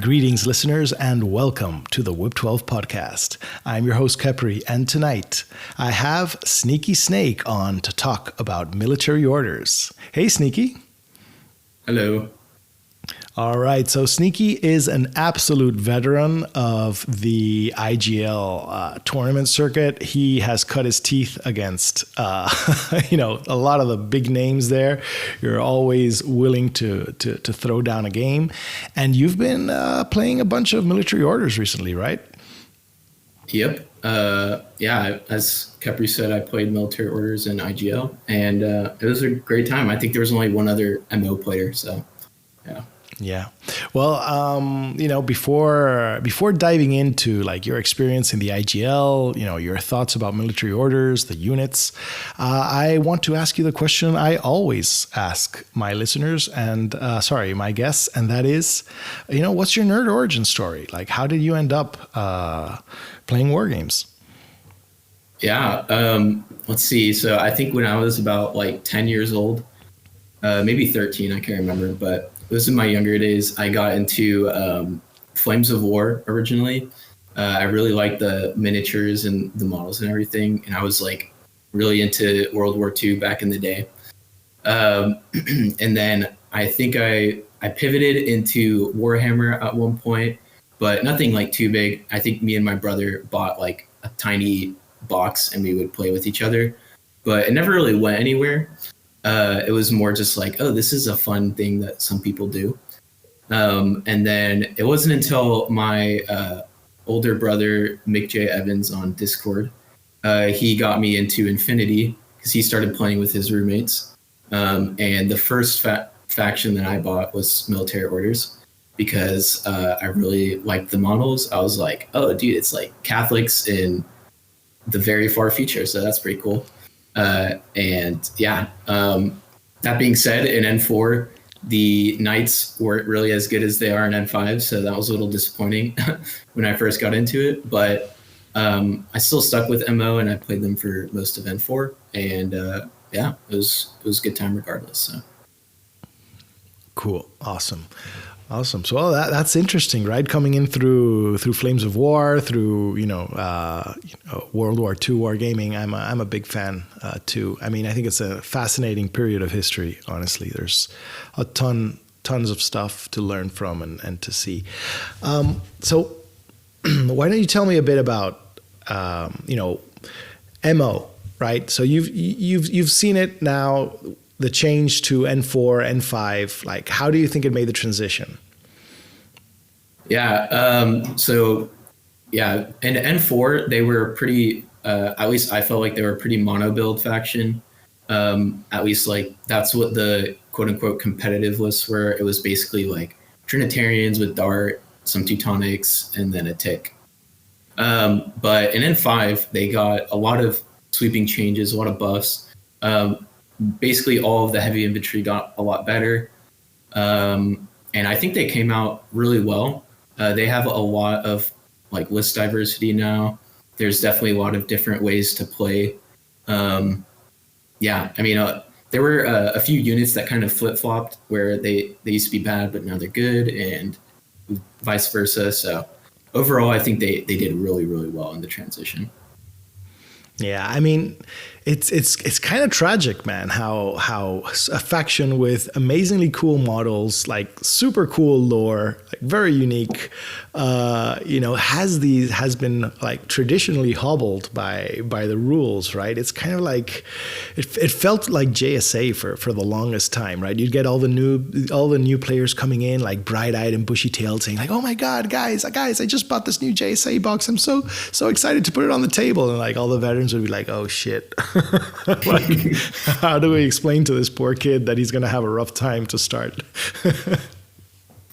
Greetings, listeners, and welcome to the Whip 12 podcast. I'm your host, Khepri, and tonight I have Sneaky Snake on to talk about military orders. Hey, Sneaky. Hello. All right, so Sneaky is an absolute veteran of the IGL tournament circuit. He has cut his teeth against, a lot of the big names there. You're always willing to throw down a game. And you've been playing a bunch of military orders recently, right? Yep. As Khepri said, I played military orders in IGL, and it was a great time. I think there was only one other MO player, so yeah. Yeah. Well, before diving into like your experience in the IGL, your thoughts about military orders, the units, I want to ask you the question I always ask my listeners and my guests, and that is, what's your nerd origin story? Like, how did you end up playing war games? Yeah. Let's see. So I think when I was about 10 years old, maybe 13, I can't remember, but it was in my younger days. I got into Flames of War originally. I really liked the miniatures and the models and everything. And I was really into World War II back in the day. And then I think I pivoted into Warhammer at one point, but nothing too big. I think me and my brother bought a tiny box and we would play with each other, but it never really went anywhere. It was more just this is a fun thing that some people do. And then it wasn't until my older brother, Mick J. Evans on Discord, he got me into Infinity because he started playing with his roommates. And the first faction that I bought was Military Orders because I really liked the models. I was like, oh, dude, it's like Catholics in the very far future. So that's pretty cool. That being said, in N4, the Knights weren't really as good as they are in N5, so that was a little disappointing when I first got into it. But I still stuck with MO, and I played them for most of N4, and it was a good time regardless. So cool, awesome. So that's interesting, right? Coming in through Flames of War, through World War II wargaming. I'm a big fan too. I mean, I think it's a fascinating period of history. Honestly, there's a tons of stuff to learn from and to see. So why don't you tell me a bit about MO, right? So you've seen it now. The change to N4, N5, how do you think it made the transition? Yeah. In N4, they were pretty, at least I felt like they were a pretty mono build faction. At least that's what the quote unquote competitive lists were. It was basically Trinitarians with Dart, some Teutonics, and then a Tick. But in N5, they got a lot of sweeping changes, a lot of buffs. Basically all of the heavy infantry got a lot better. And I think they came out really well. They have a lot of list diversity now. There's definitely a lot of different ways to play. There were a few units that kind of flip-flopped where they used to be bad, but now they're good, and vice versa. So overall, I think they did really, really well in the transition. Yeah, I mean, it's kind of tragic, man, how a faction with amazingly cool models, super cool lore, very unique, has been traditionally hobbled by the rules, right? It's kind of it felt like JSA for the longest time, right? You'd get all the new players coming in bright-eyed and bushy-tailed saying oh my God, guys, I just bought this new JSA box. I'm so excited to put it on the table. And all the veterans would be oh shit. How do we explain to this poor kid that he's going to have a rough time to start?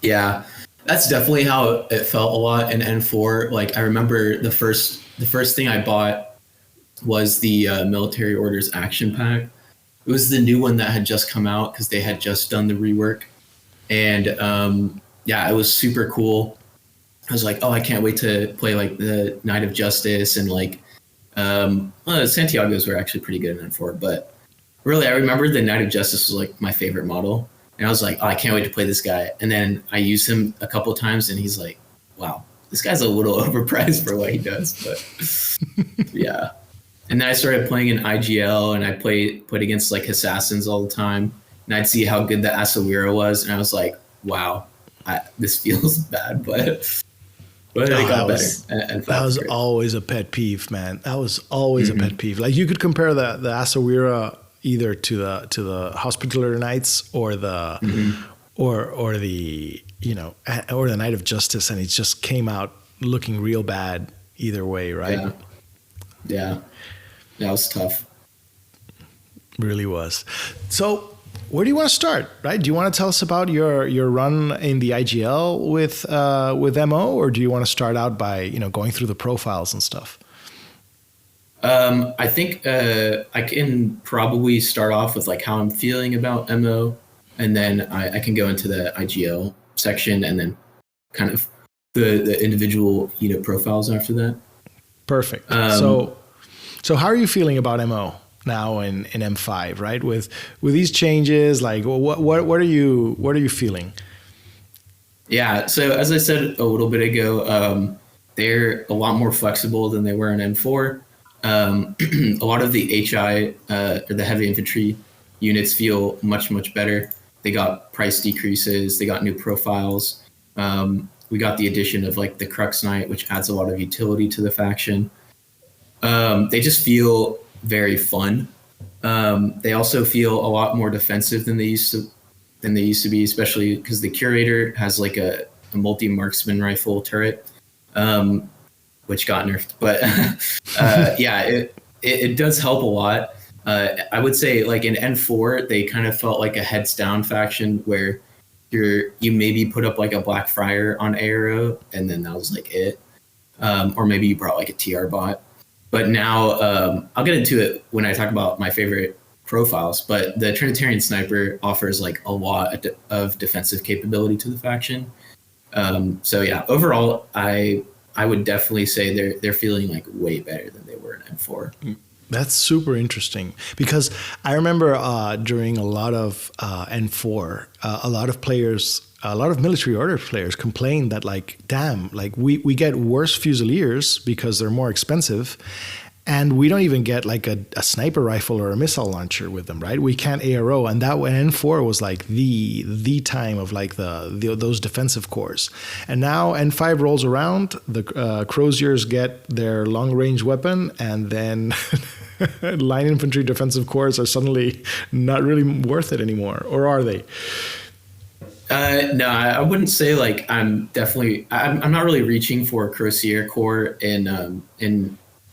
Yeah, that's definitely how it felt a lot in N4. I remember the first thing I bought was the Military Orders Action Pack. It was the new one that had just come out because they had just done the rework. And it was super cool. I was I can't wait to play the Knight of Justice and Santiago's were actually pretty good in N4, but really I remember the Knight of Justice was my favorite model. And I was like, oh, I can't wait to play this guy. And then I used him a couple of times, and he's like, wow, this guy's a little overpriced for what he does. But yeah. And then I started playing in IGL, and I played against like assassins all the time. And I'd see how good the Asawira was, and I was like, wow, this feels bad, but it got better. And that was always a pet peeve, man. That was always a pet peeve. Like you could compare the Asawira either to the Hospitaller Knights or the or the or the Knight of Justice, and it just came out looking real bad either way, right? Yeah. That was tough. Really was. So where do you want to start, right? Do you want to tell us about your run in the IGL with MO, or do you want to start out by, going through the profiles and stuff? I think I can probably start off with like how I'm feeling about MO, and then I can go into the IGL section, and then kind of the individual unit profiles after that. Perfect. So how are you feeling about MO now in M5, right? With these changes, like what are you feeling? Yeah. So as I said a little bit ago, they're a lot more flexible than they were in M4. A lot of the HI or the heavy infantry units feel much, much better. They got price decreases. They got new profiles. We got the addition of like the Crux Knight, which adds a lot of utility to the faction. They just feel very fun. They also feel a lot more defensive than they used to be, especially because the Curator has like a multi-marksman rifle turret, which got nerfed. But yeah, it does help a lot. I would say like in N4, they kind of felt like a heads down faction where you maybe put up like a Black Friar on Aero, and then that was like it. Or maybe you brought like a TR bot. But now I'll get into it when I talk about my favorite profiles. But the Trinitarian Sniper offers like a lot of defensive capability to the faction. So yeah, overall, I would definitely say they're feeling like way better than they were in M4. That's super interesting, because I remember during a lot of N4, a lot of military order players complained that like, damn, like we get worse Fusiliers because they're more expensive, and we don't even get like a sniper rifle or a missile launcher with them, right? We can't ARO, and that when N4 was like the time of like those defensive cores. And now N5 rolls around, the Croziers get their long range weapon, and then line infantry defensive cores are suddenly not really worth it anymore, or are they? No, I wouldn't say like I'm not really reaching for a Crozier core in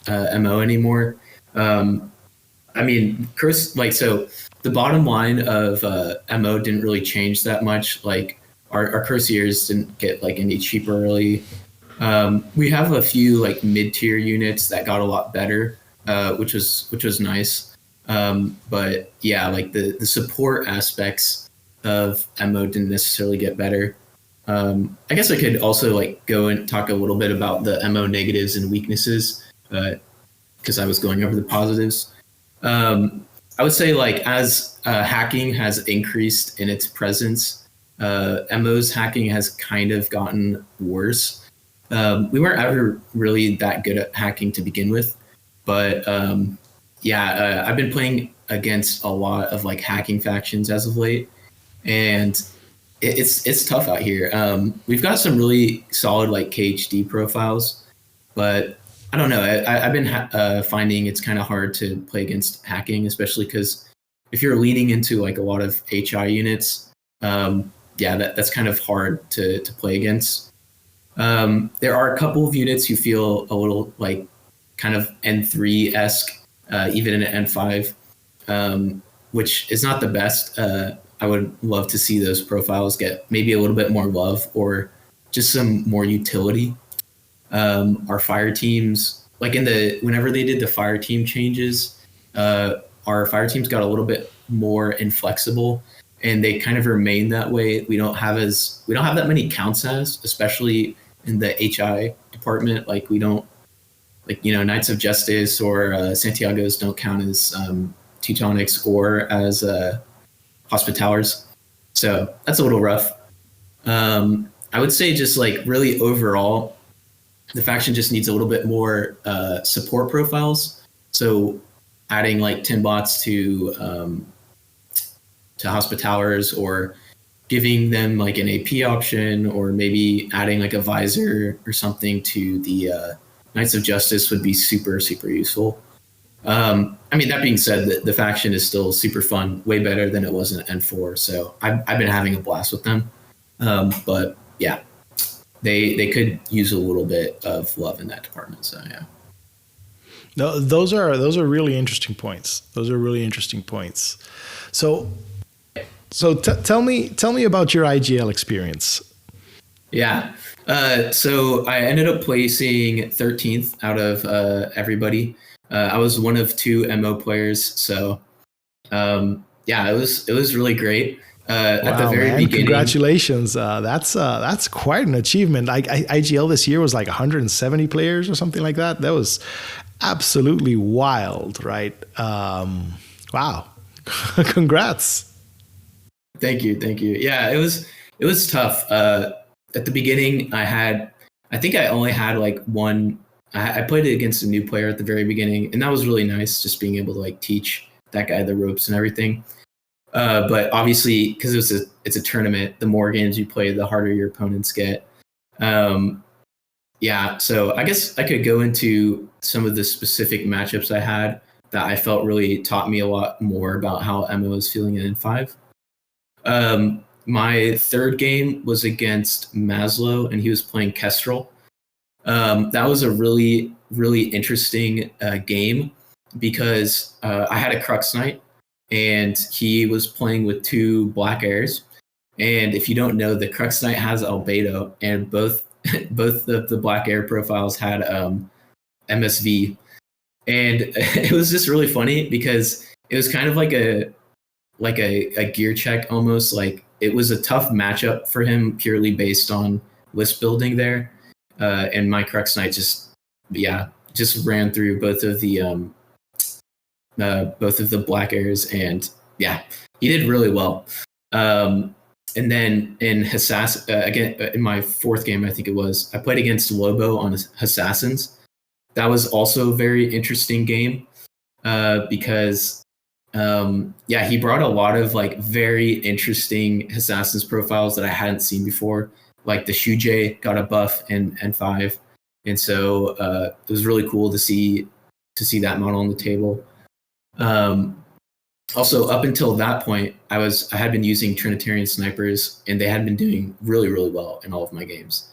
MO anymore. I mean, so the bottom line of MO didn't really change that much. Like our Croziers didn't get like any cheaper really. We have a few like mid-tier units that got a lot better, which was nice. But yeah, like the support aspects of MO didn't necessarily get better. I guess I could also like go and talk a little bit about the MO negatives and weaknesses, because I was going over the positives. I would say like as hacking has increased in its presence, MO's hacking has kind of gotten worse. We weren't ever really that good at hacking to begin with, but I've been playing against a lot of like hacking factions as of late, and it's tough out here. We've got some really solid like KHD profiles, but I don't know. I've been finding it's kind of hard to play against hacking, especially because if you're leaning into like a lot of HI units, that's kind of hard to play against. There are a couple of units who feel a little like kind of N3-esque, even in an N5, which is not the best. I would love to see those profiles get maybe a little bit more love or just some more utility. Our fire teams, like whenever they did the fire team changes, our fire teams got a little bit more inflexible, and they kind of remain that way. We don't have that many counts especially in the HI department. Like we don't, like, Knights of Justice or Santiago's don't count as Teutonics or as Hospitallers. So that's a little rough. I would say just like really overall, the faction just needs a little bit more support profiles. So adding like 10 bots to Hospitallers, or giving them like an AP option, or maybe adding like a visor or something to the Knights of Justice would be super, super useful. I mean, that being said, the faction is still super fun, way better than it was in N4. So I've been having a blast with them. But yeah, they could use a little bit of love in that department. So yeah. No, those are really interesting points. Those are really interesting points. So tell me about your IGL experience. Yeah. So I ended up placing 13th out of everybody. I was one of 2 MO players. So yeah, it was really great. At the very beginning. Congratulations. That's quite an achievement. IGL this year was like 170 players or something like that. That was absolutely wild, right? Wow. Congrats. Thank you. Yeah, it was tough. At the beginning, I think I only had like one. I played it against a new player at the very beginning, and that was really nice, just being able to like teach that guy the ropes and everything. But obviously, because it's a tournament, the more games you play, the harder your opponents get. Yeah, so I guess I could go into some of the specific matchups I had that I felt really taught me a lot more about how MO is feeling in N5. My third game was against Maslow, and he was playing Kestrel. That was a really, really interesting game because I had a Crux Knight, and he was playing with 2 Black Airs. And if you don't know, the Crux Knight has Albedo, and both of the Black Air profiles had MSV. And it was just really funny because it was kind of like a gear check almost. Like, it was a tough matchup for him purely based on list building there. And my Crux Knight just ran through both of the Black Airs, and yeah, he did really well. And then in again, in my fourth game, I think it was, I played against Lobo on Assassins. That was also a very interesting game because he brought a lot of like very interesting Assassins profiles that I hadn't seen before. Like the Shujay got a buff in N5, and so it was really cool to see that model on the table. Also, up until that point, I had been using Trinitarian snipers, and they had been doing really, really well in all of my games.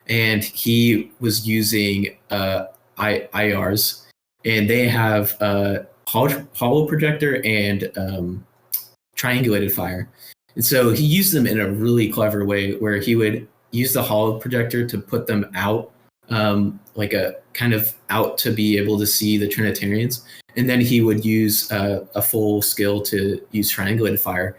And he was using IRs, and they have hollow projector and triangulated fire. And so he used them in a really clever way, where he would use the hollow projector to put them out, like a kind of out to be able to see the Trinitarians. And then he would use a full skill to use triangulated fire,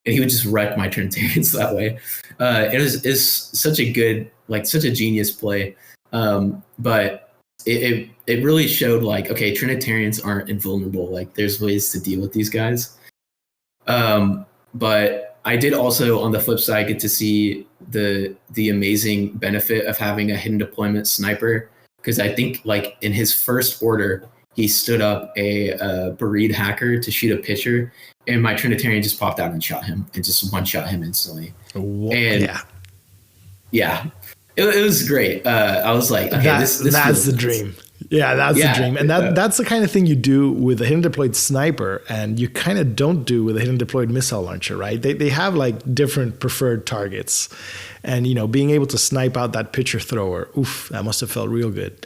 and he would just wreck my Trinitarians that way. It is such a good, like such a genius play. But it really showed like, okay, Trinitarians aren't invulnerable. Like, there's ways to deal with these guys. But I did also, on the flip side, get to see the amazing benefit of having a hidden deployment sniper, because I think like in his first order, he stood up a Bereed hacker to shoot a pitcher, and my Trinitarian just popped out and shot him, and just one-shot him instantly. And yeah, it was great. I was like, okay, that's the dream. Yeah, that's the dream. And that's the kind of thing you do with a hidden deployed sniper, and you kind of don't do with a hidden deployed missile launcher, right? They have like different preferred targets. And, you know, being able to snipe out that pitcher thrower, oof, that must have felt real good.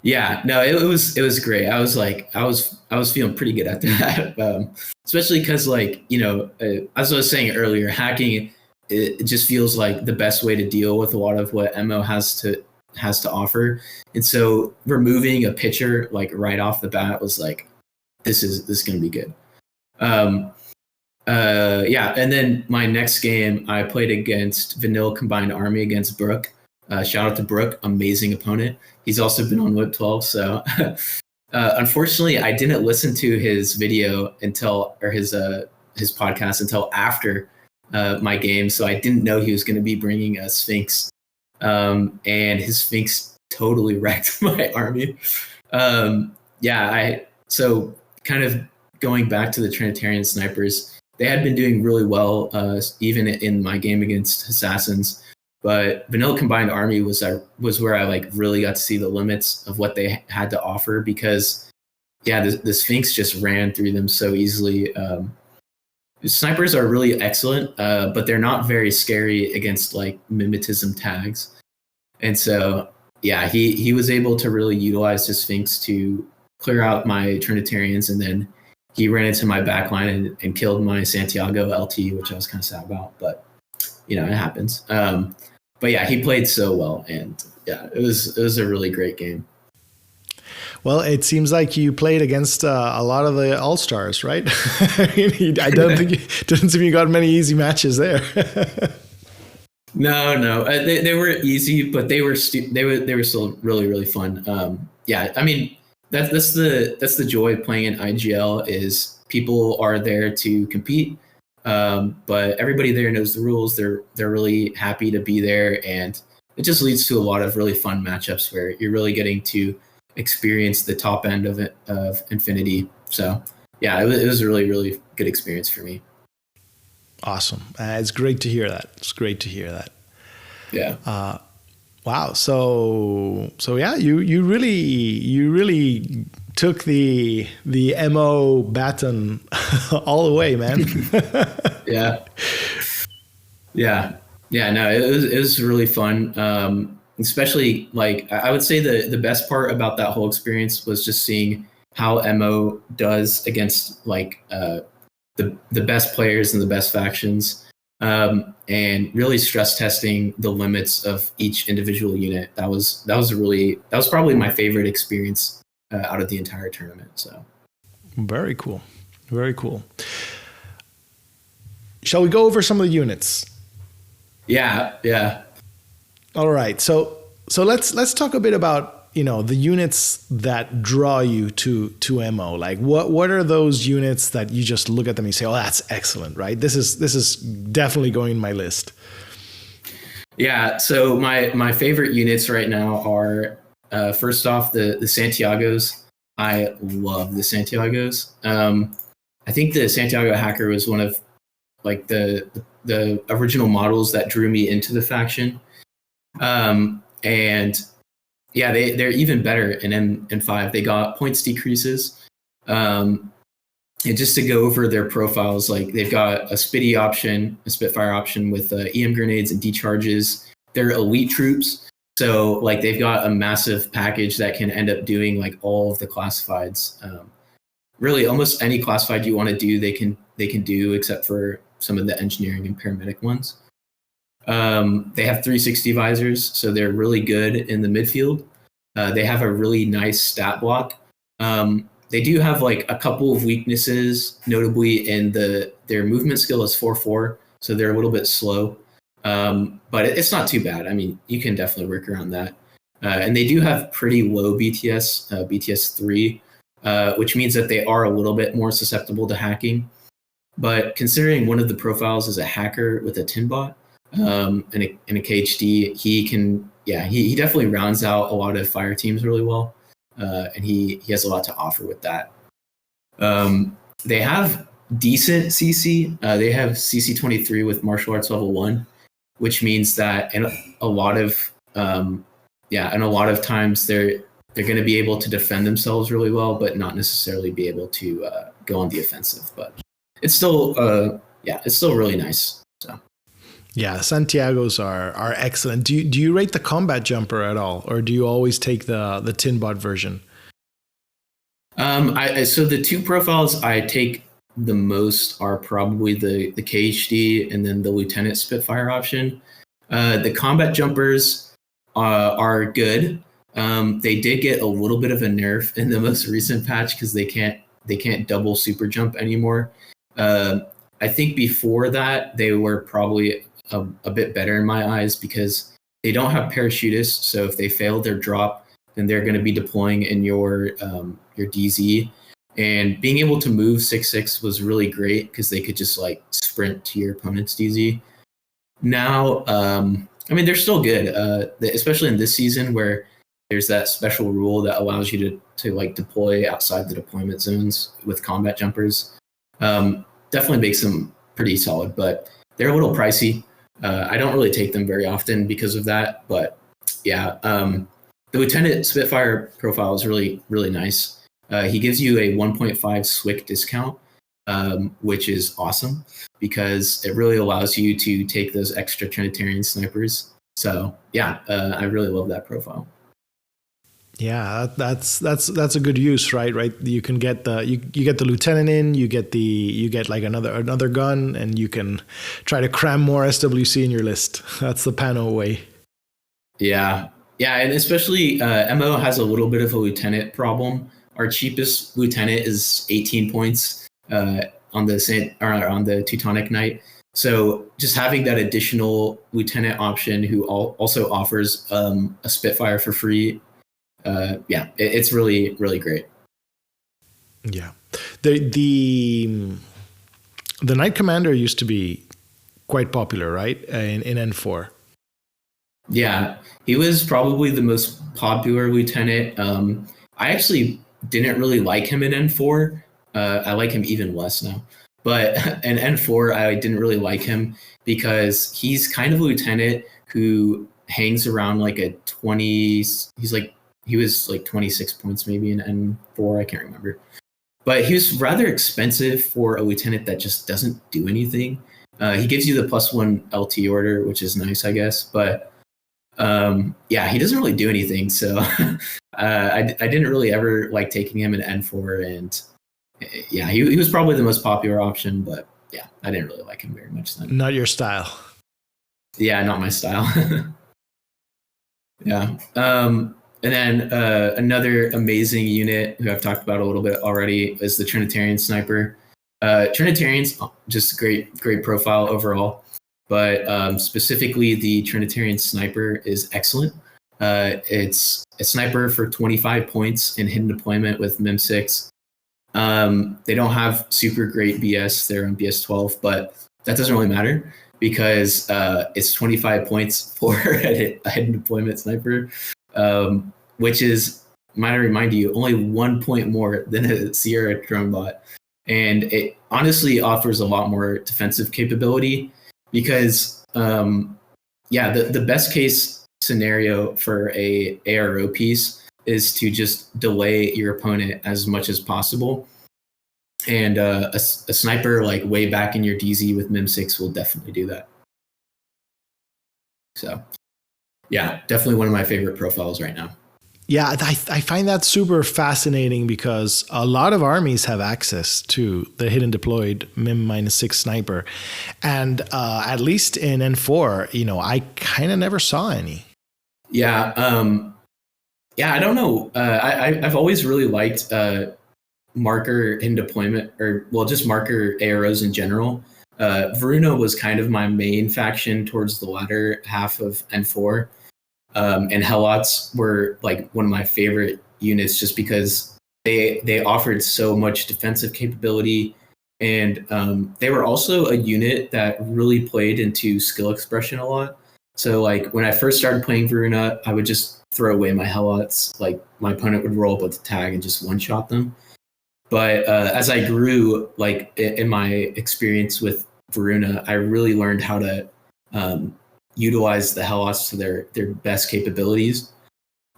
Yeah, no, it was great. I was like, I was feeling pretty good at that, especially because, like, you know, as I was saying earlier, hacking, it just feels like the best way to deal with a lot of what MO has to offer. And so removing a pitcher like right off the bat was like, this is going to be good. And then my next game, I played against Vanilla Combined Army against Brooke. Shout out to Brooke, amazing opponent. He's also been on Whip 12. So unfortunately, I didn't listen to his video his podcast until after my game, so I didn't know he was going to be bringing a Sphinx, and his Sphinx totally wrecked my army. So kind of going back to the Trinitarian snipers, they had been doing really well, even in my game against assassins. But vanilla combined army was where I like really got to see the limits of what they had to offer, because the Sphinx just ran through them so easily. Snipers are really excellent, but they're not very scary against like mimetism tags. And so he was able to really utilize his Sphinx to clear out my Trinitarians, and then he ran into my backline and killed my Santiago LT, which I was kind of sad about, but it happens. But he played so well, and it was a really great game. Well, it seems like you played against a lot of the all-stars, right? I don't think doesn't seem you got many easy matches there. No, they were easy, but they were still really, really fun. I mean, that's the joy of playing in IGL, is people are there to compete, but everybody there knows the rules. They're really happy to be there, and it just leads to a lot of really fun matchups where you're really getting to experience the top end of Infinity. So it was a really, really good experience for me. Awesome. It's great to hear that. Yeah. Wow. So you really took the MO baton all the way, man. No, it was really fun. Especially, like, I would say the best part about that whole experience was just seeing how MO does against like the best players and the best factions, and really stress testing the limits of each individual unit. That was probably my favorite experience out of the entire tournament. So very cool. Shall we go over some of the units? Yeah. All right. So let's talk a bit about, the units that draw you to MO. Like what are those units that you just look at them and you say, "Oh, that's excellent," right? This is definitely going in my list. Yeah. So my favorite units right now are first off the Santiagos. I love the Santiagos. I think the Santiago Hacker was one of like the original models that drew me into the faction. They're even better in N5. They got points decreases. And just to go over their profiles, like they've got a Spitfire option with EM grenades and decharges. They're elite troops. So like they've got a massive package that can end up doing like all of the classifieds. Really almost any classified you want to do, they can do, except for some of the engineering and paramedic ones. They have 360 visors, so they're really good in the midfield. They have a really nice stat block. They do have like a couple of weaknesses, notably in their movement skill is 4-4, so they're a little bit slow. But it's not too bad. I mean, you can definitely work around that. And they do have pretty low BTS, BTS 3, which means that they are a little bit more susceptible to hacking. But considering one of the profiles is a hacker with a Tinbot, and a KHD, he definitely rounds out a lot of fire teams really well, and he has a lot to offer with that. They have decent CC. They have CC 23 with martial arts level 1, which means that in a lot of times they're going to be able to defend themselves really well, but not necessarily be able to go on the offensive. But it's still really nice. So. Yeah, Santiagos are excellent. Do you rate the combat jumper at all, or do you always take the Tinbot version? So the two profiles I take the most are probably the KHD and then the Lieutenant Spitfire option. The combat jumpers are good. They did get a little bit of a nerf in the most recent patch because they can't double super jump anymore. I think before that they were probably a bit better in my eyes because they don't have parachutists. So if they fail their drop, then they're going to be deploying in your DZ, And being able to move 6/6 was really great because they could just like sprint to your opponent's DZ. Now, I mean, they're still good, especially in this season where there's that special rule that allows you to like deploy outside the deployment zones with combat jumpers. Definitely makes them pretty solid, but they're a little pricey. I don't really take them very often because of that, but yeah, the Lieutenant Spitfire profile is really, really nice. He gives you a 1.5 SWIC discount, which is awesome because it really allows you to take those extra Trinitarian snipers. So yeah, I really love that profile. Yeah, that's a good use, right? You can get you get the lieutenant in, you get like another gun, and you can try to cram more SWC in your list. That's the Pano way. Yeah, and especially MO has a little bit of a lieutenant problem. Our cheapest lieutenant is 18 points on the Teutonic Knight. So just having that additional lieutenant option who also offers a Spitfire for free, it's really, really great. Yeah, the Knight Commander used to be quite popular, right? In N4. Yeah, he was probably the most popular lieutenant. I actually didn't really like him in N4. I like him even less now. But in N4, I didn't really like him because he's kind of a lieutenant who hangs around like a 20. He was like 26 points maybe in N4. I can't remember. But he was rather expensive for a lieutenant that just doesn't do anything. He gives you the +1 LT order, which is nice, I guess. But he doesn't really do anything. So I didn't really ever like taking him in N4. And yeah, he was probably the most popular option. But yeah, I didn't really like him very much then. Not your style. Yeah, not my style. Yeah. And then another amazing unit who I've talked about a little bit already is the Trinitarian Sniper. Trinitarian's just great profile overall, but specifically the Trinitarian Sniper is excellent. It's a sniper for 25 points in hidden deployment with MIM6. They don't have super great BS. They're on BS 12, but that doesn't really matter because it's 25 points for a hidden deployment sniper. Which is, might I remind you, only 1 point more than a Sierra drone bot. And it honestly offers a lot more defensive capability because, the best case scenario for a ARO piece is to just delay your opponent as much as possible. And a sniper like way back in your DZ with MIM6 will definitely do that. So yeah, definitely one of my favorite profiles right now. Yeah, I find that super fascinating because a lot of armies have access to the hidden deployed MIM-6 sniper. And at least in N4, I kind of never saw any. Yeah, I don't know. I've always really liked marker in deployment, just marker AROs in general. Varuna was kind of my main faction towards the latter half of N4. And Helots were like one of my favorite units just because they offered so much defensive capability. And they were also a unit that really played into skill expression a lot. So like when I first started playing Varuna, I would just throw away my Helots. Like my opponent would roll up with the tag and just one-shot them. But as I grew, like in my experience with Varuna, I really learned how to utilize the Helots to their best capabilities.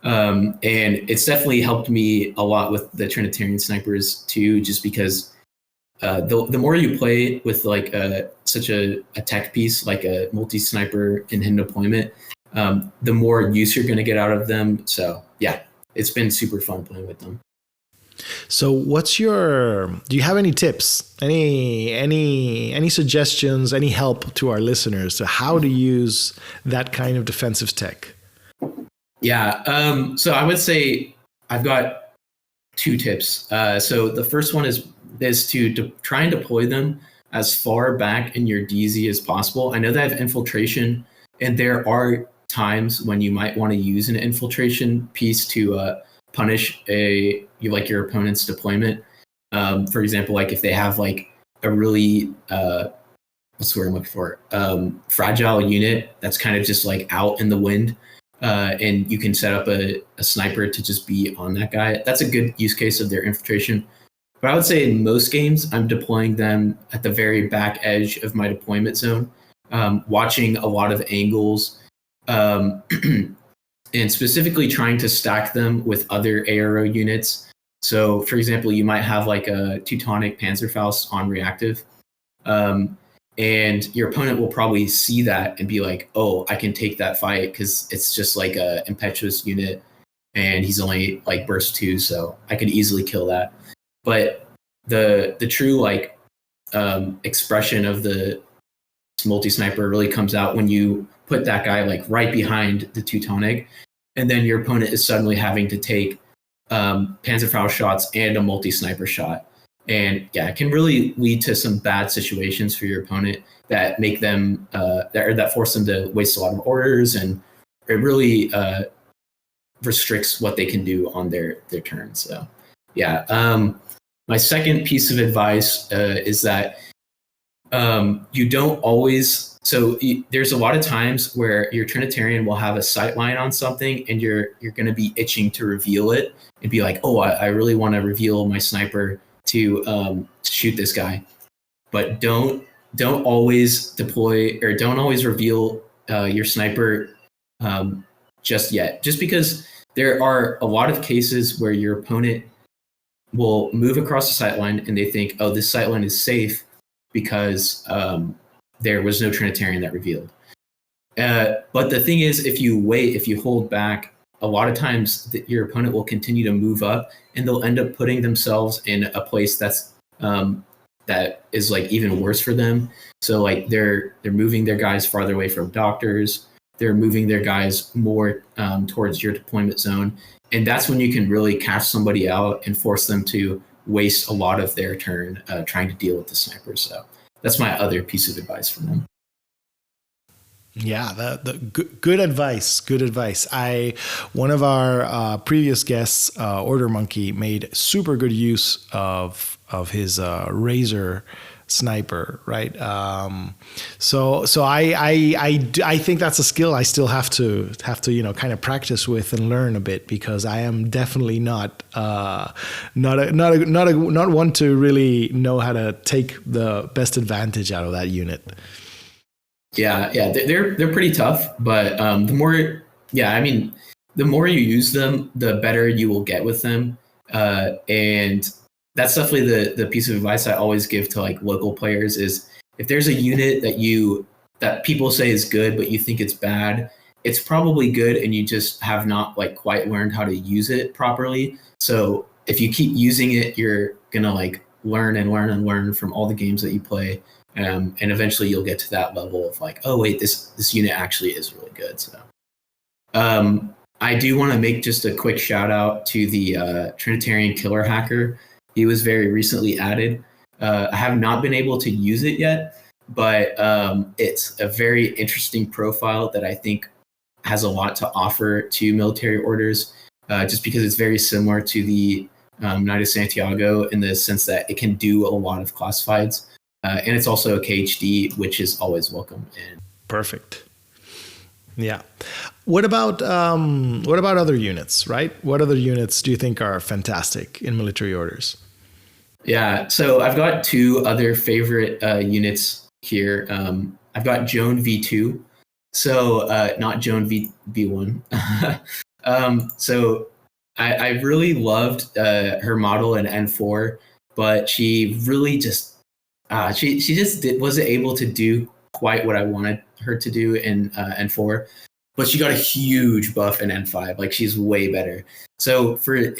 And it's definitely helped me a lot with the Trinitarian snipers too, just because the more you play with like such a tech piece, like a multi-sniper in hidden deployment, the more use you're going to get out of them. So yeah, it's been super fun playing with them. So do you have any tips, any suggestions, any help to our listeners to how to use that kind of defensive tech? Yeah. So I would say I've got 2 tips. So the first one is to try and deploy them as far back in your DZ as possible. I know they have infiltration, and there are times when you might want to use an infiltration piece to punish your opponent's deployment. For example, like if they have like a really what's the word I'm looking for? Fragile unit that's kind of just like out in the wind, and you can set up a sniper to just be on that guy. That's a good use case of their infiltration. But I would say in most games, I'm deploying them at the very back edge of my deployment zone, watching a lot of angles, and specifically trying to stack them with other ARO units. So, for example, you might have like a Teutonic Panzerfaust on reactive, and your opponent will probably see that and be like, "Oh, I can take that fight because it's just like a impetuous unit, and he's only like burst 2, so I could easily kill that." But the true like expression of the multi sniper really comes out when you put that guy like right behind the Teutonic, and then your opponent is suddenly having to take Panzerfaust shots and a multi sniper shot. And yeah, it can really lead to some bad situations for your opponent that make them that force them to waste a lot of orders, and it really restricts what they can do on their turn. So yeah, my second piece of advice is that you don't always. So there's a lot of times where your Trinitarian will have a sight line on something, and you're going to be itching to reveal it and be like, oh, I really want to reveal my sniper to shoot this guy, but don't always deploy or don't always reveal your sniper just yet. Just because there are a lot of cases where your opponent will move across the sight line and they think, oh, this sight line is safe because there was no Trinitarian that revealed. But the thing is, if you hold back, a lot of times your opponent will continue to move up, and they'll end up putting themselves in a place that's that is like even worse for them. So like they're moving their guys farther away from doctors. They're moving their guys more towards your deployment zone, and that's when you can really catch somebody out and force them to waste a lot of their turn trying to deal with the snipers. So that's my other piece of advice for them. Yeah, good advice. Good advice. One of our previous guests, Order Monkey, made super good use of his Razor sniper, right? So I think that's a skill I still have to kind of practice with and learn a bit, because I am definitely not one to really know how to take the best advantage out of that unit. Yeah, they're pretty tough, but the more you use them, the better you will get with them, and that's definitely the piece of advice I always give to like local players is if there's a unit that people say is good but you think it's bad, it's probably good and you just have not like quite learned how to use it properly. So if you keep using it, you're gonna like learn and learn and learn from all the games that you play. And eventually you'll get to that level of like, oh wait, this unit actually is really good. So I do want to make just a quick shout out to the Trinitarian Killer Hacker. He was very recently added. I have not been able to use it yet, but it's a very interesting profile that I think has a lot to offer to military orders, just because it's very similar to the Knight of Santiago in the sense that it can do a lot of classifieds. And it's also a KHD, which is always welcome. And perfect. Yeah. What about other units, right? What other units do you think are fantastic in military orders? Yeah. So I've got two other favorite units here. I've got Joan V2. So not Joan V1. So I really loved her model in N4, but she really just she just wasn't able to do quite what I wanted her to do in N4, but she got a huge buff in N5. Like she's way better. So for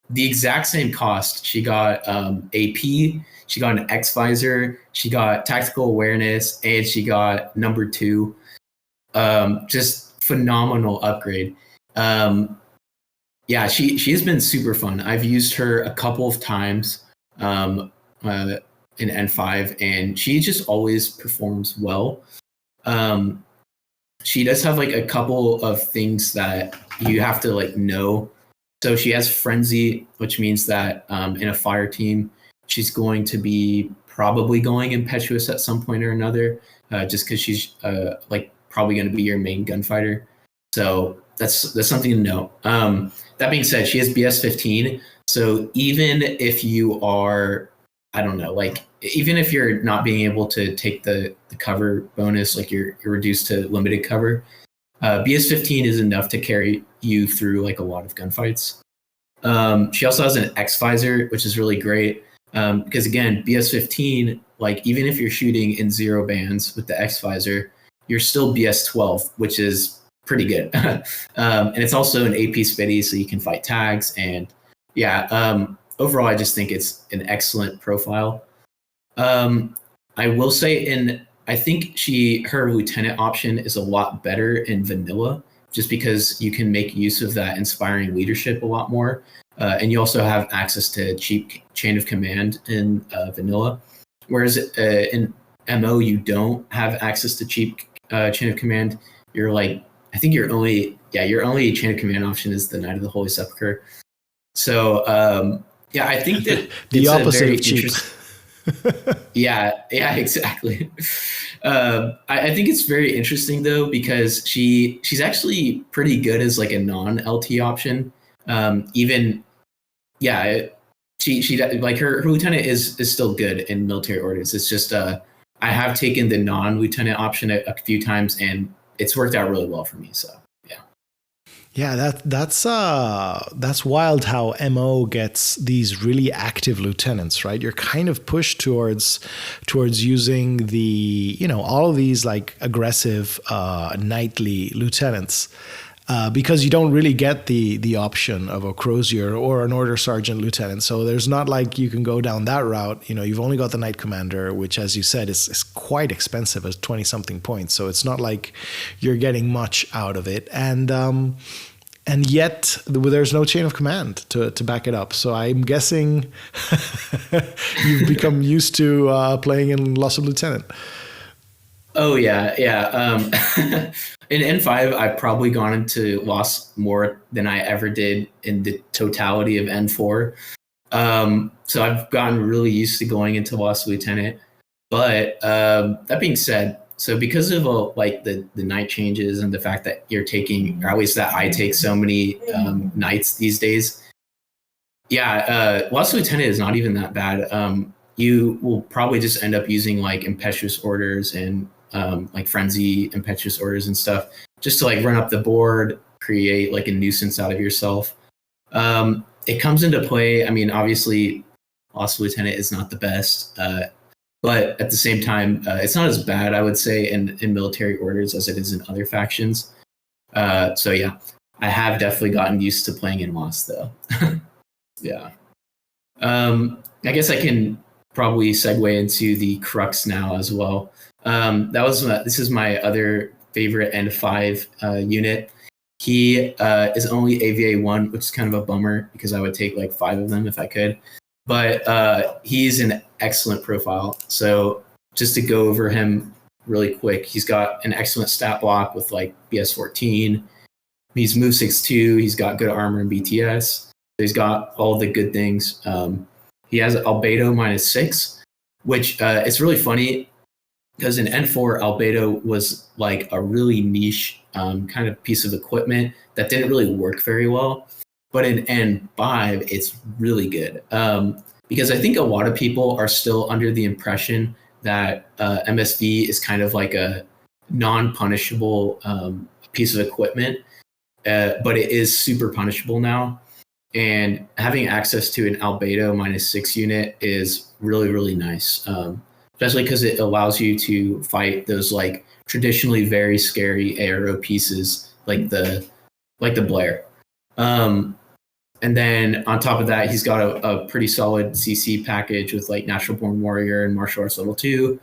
the exact same cost, she got AP, she got an X visor, she got tactical awareness, and she got number 2. Just phenomenal upgrade. Yeah, she has been super fun. I've used her a couple of times in N5, and she just always performs well. She does have like a couple of things that you have to like know. So she has Frenzy, which means that in a fire team, she's going to be probably going impetuous at some point or another, just because she's like probably going to be your main gunfighter. So that's something to know. That being said, she has BS 15. So even if you are, I don't know, like even if you're not being able to take the cover bonus, like you're reduced to limited cover, BS 15 is enough to carry you through like a lot of gunfights. She also has an X visor, which is really great. Because again, BS 15, like even if you're shooting in 0 bands with the X visor, you're still BS 12, which is pretty good. And it's also an AP spitty, so you can fight tags. And yeah, overall, I just think it's an excellent profile. I will say, I think her lieutenant option is a lot better in vanilla, just because you can make use of that inspiring leadership a lot more. And you also have access to cheap chain of command in vanilla. Whereas in MO, you don't have access to cheap chain of command. You're like, I think your only chain of command option is the Knight of the Holy Sepulchre. So yeah, I think that the opposite of cheap. Yeah, exactly. I think it's very interesting though, because she's actually pretty good as like a non-LT option. Even she like her lieutenant is still good in military orders. It's just I have taken the non-lieutenant option a few times, and it's worked out really well for me. So yeah, that's wild how MO gets these really active lieutenants, right? You're kind of pushed towards using the, all of these like aggressive knightly lieutenants. Because you don't really get the option of a crozier or an order sergeant lieutenant. So there's not like you can go down that route. You've only got the knight commander, which, as you said, is quite expensive at 20 something points. So it's not like you're getting much out of it. And yet there's no chain of command to back it up. So I'm guessing you've become used to playing in Loss of Lieutenant. Oh yeah. In N5, I've probably gone into Lost more than I ever did in the totality of N4. So I've gotten really used to going into Lost Lieutenant. But that being said, so because of like the night changes and the fact that you're taking, or at least that I take so many nights these days, Lost Lieutenant is not even that bad. You will probably just end up using like impetuous orders and like frenzy impetuous orders and stuff, just to like run up the board, create like a nuisance out of yourself. It comes into play. I mean, obviously, Lost Lieutenant is not the best, but at the same time, it's not as bad, I would say, in military orders as it is in other factions. So yeah, I have definitely gotten used to playing in Lost, though. Yeah. I guess I can probably segue into the Crux now as well. This is my other favorite N5 unit. He is only AVA 1, which is kind of a bummer because I would take like 5 of them if I could. But he's an excellent profile. So just to go over him really quick, he's got an excellent stat block with like BS 14. He's move 6'2". He's got good armor and BTS. So he's got all the good things. He has albedo -6, which it's really funny because in N4, albedo was like a really niche kind of piece of equipment that didn't really work very well. But in N5, it's really good because I think a lot of people are still under the impression that MSV is kind of like a non-punishable piece of equipment, but it is super punishable now. And having access to an albedo -6 unit is really, really nice, especially because it allows you to fight those like traditionally very scary ARO pieces like the Blair. And then on top of that, he's got a pretty solid CC package with like Natural Born Warrior and Martial Arts Level 2.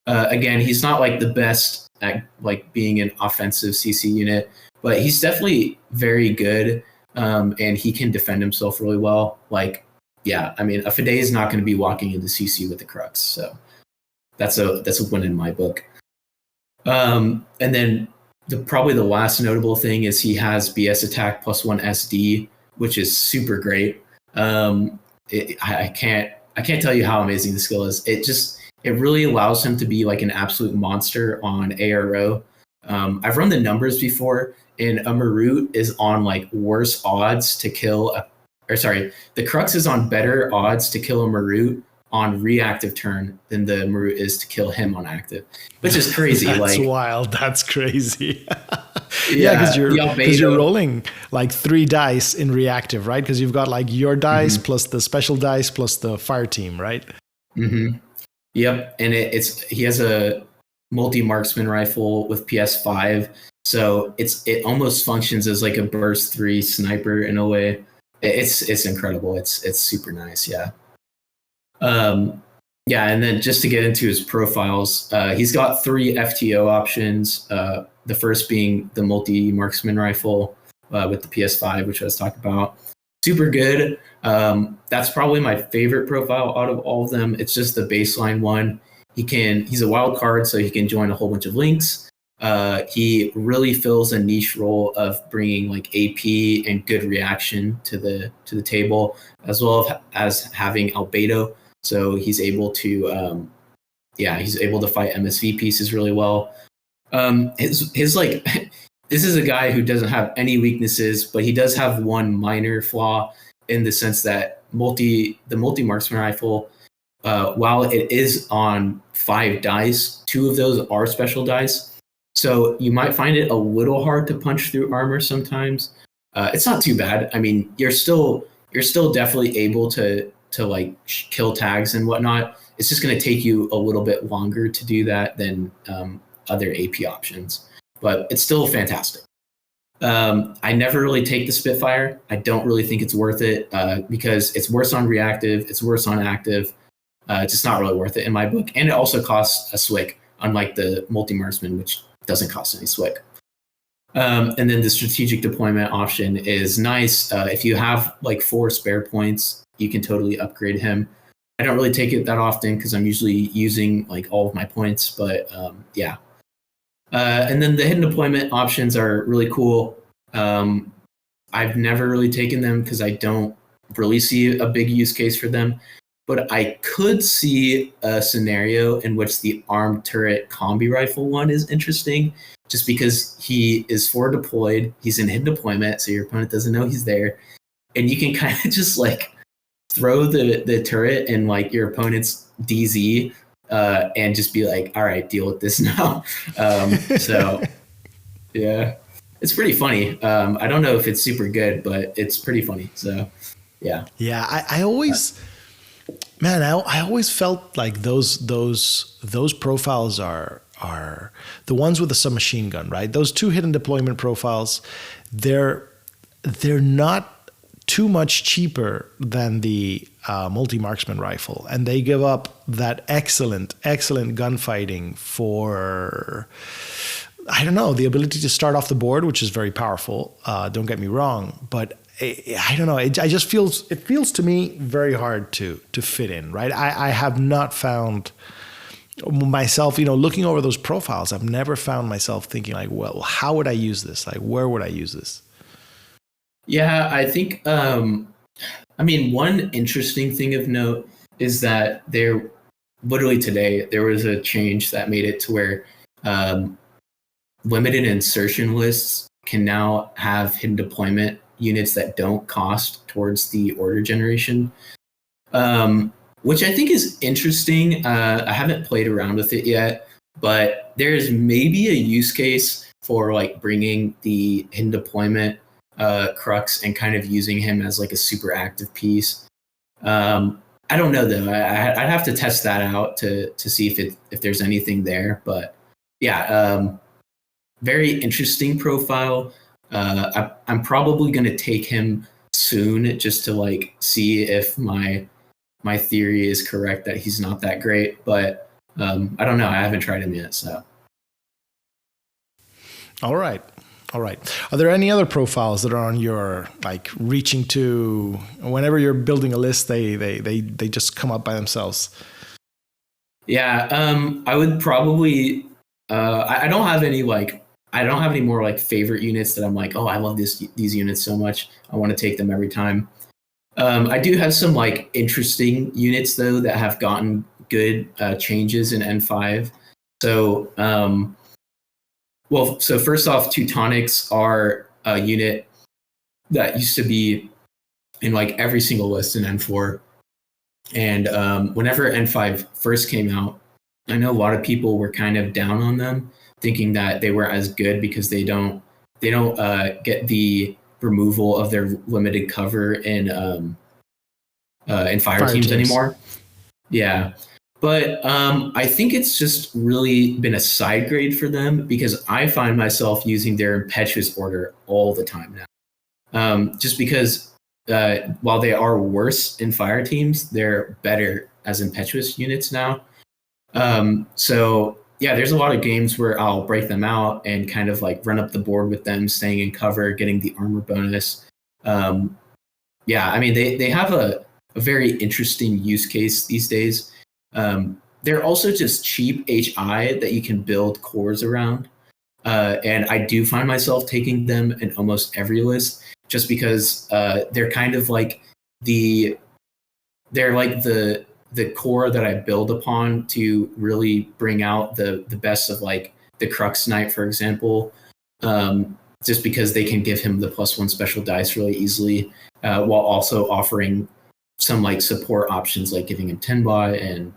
Again, he's not like the best at like being an offensive CC unit, but he's definitely very good. And he can defend himself really well. Like, yeah, I mean, a Fide is not going to be walking into CC with the Crux, so that's a win in my book. And then probably the last notable thing is he has BS attack +1 SD, which is super great. I I can't tell you how amazing the skill is. It really allows him to be like an absolute monster on ARO. I've run the numbers before, and a Marut is on like worse odds to kill the Crux is on better odds to kill a Marut on reactive turn than the Marut is to kill him on active, which is crazy. That's like wild. That's crazy. Yeah, because you're rolling like 3 dice in reactive, right? Because you've got like your dice plus the special dice plus the fire team, right? Mm-hmm. Yep, and he has a multi-marksman rifle with PS5, so it almost functions as like a burst 3 sniper in a way. It's incredible. It's super nice. Yeah. Yeah, and then just to get into his profiles, he's got 3 FTO options. The first being the multi-marksman rifle with the PS5, which I was talking about. Super good. That's probably my favorite profile out of all of them. It's just the baseline one. He's a wild card, so he can join a whole bunch of links. He really fills a niche role of bringing like AP and good reaction to the table, as well as having albedo. So he's able to, he's able to fight MSV pieces really well. His like, this is a guy who doesn't have any weaknesses, but he does have one minor flaw in the sense that the multi-marksman rifle, while it is on 5 dice, 2 of those are special dice. So you might find it a little hard to punch through armor sometimes. It's not too bad. I mean, you're still definitely able to like kill tags and whatnot. It's just going to take you a little bit longer to do that than other AP options, but it's still fantastic. I never really take the Spitfire. I don't really think it's worth it because it's worse on reactive. It's worse on active. It's just not really worth it in my book. And it also costs a SWIC, unlike the multi-marksman, which doesn't cost any SWIC. And then the strategic deployment option is nice. If you have like 4 spare points, you can totally upgrade him. I don't really take it that often because I'm usually using like all of my points, but yeah. And then the hidden deployment options are really cool. I've never really taken them because I don't really see a big use case for them. But I could see a scenario in which the armed turret combi rifle one is interesting, just because he is forward deployed. He's in hidden deployment, so your opponent doesn't know he's there. And you can kind of just like throw the turret in like your opponent's DZ and just be like, all right, deal with this now. So yeah, it's pretty funny. I don't know if it's super good, but it's pretty funny. So yeah. Yeah, I always... Man, I always felt like those profiles are the ones with the submachine gun, right? Those 2 hidden deployment profiles, they're not too much cheaper than the multi-marksman rifle, and they give up that excellent gunfighting for, I don't know, the ability to start off the board, which is very powerful. Don't get me wrong, but I don't know. It feels to me very hard to fit in, right? I have not found myself, looking over those profiles. I've never found myself thinking like, well, how would I use this? Like, where would I use this? Yeah, I think. One interesting thing of note is that literally today there was a change that made it to where limited insertion lists can now have hidden deployment units that don't cost towards the order generation, which I think is interesting. I haven't played around with it yet, but there's maybe a use case for like bringing the hidden deployment Crux and kind of using him as like a super active piece. I don't know though. I'd have to test that out to see if there's anything there. But yeah, very interesting profile. I'm probably going to take him soon just to like see if my theory is correct that he's not that great. But I don't know. I haven't tried him yet. So. All right. Are there any other profiles that are on your like reaching to whenever you're building a list? They just come up by themselves. Yeah. I would probably. I don't have any more like favorite units that I'm like, oh, I love these units so much. I want to take them every time. I do have some like interesting units though that have gotten good changes in N5. So, so first off, Teutonics are a unit that used to be in like every single list in N4. And whenever N5 first came out, I know a lot of people were kind of down on them, thinking that they were as good because they don't get the removal of their limited cover in fire teams anymore. Yeah. But I think it's just really been a side grade for them because I find myself using their impetuous order all the time now. Just because while they are worse in fire teams, they're better as impetuous units now. So yeah, there's a lot of games where I'll break them out and kind of like run up the board with them, staying in cover, getting the armor bonus. Yeah, I mean, they have a very interesting use case these days. They're also just cheap HI that you can build cores around. And I do find myself taking them in almost every list just because they're kind of like the core that I build upon to really bring out the best of like the Crux Knight, for example, just because they can give him the +1 special dice really easily, while also offering some like support options like giving him 10 buy and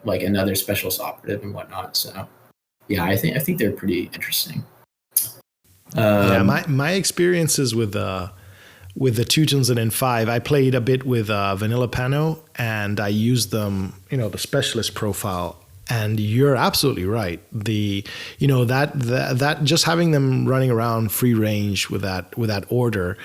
like another specialist operative and whatnot. So yeah, I think they're pretty interesting. Yeah, my experiences with the Teutons and N5, I played a bit with Vanilla Pano, and I used them, the specialist profile. And you're absolutely right. That just having them running around free range with that order,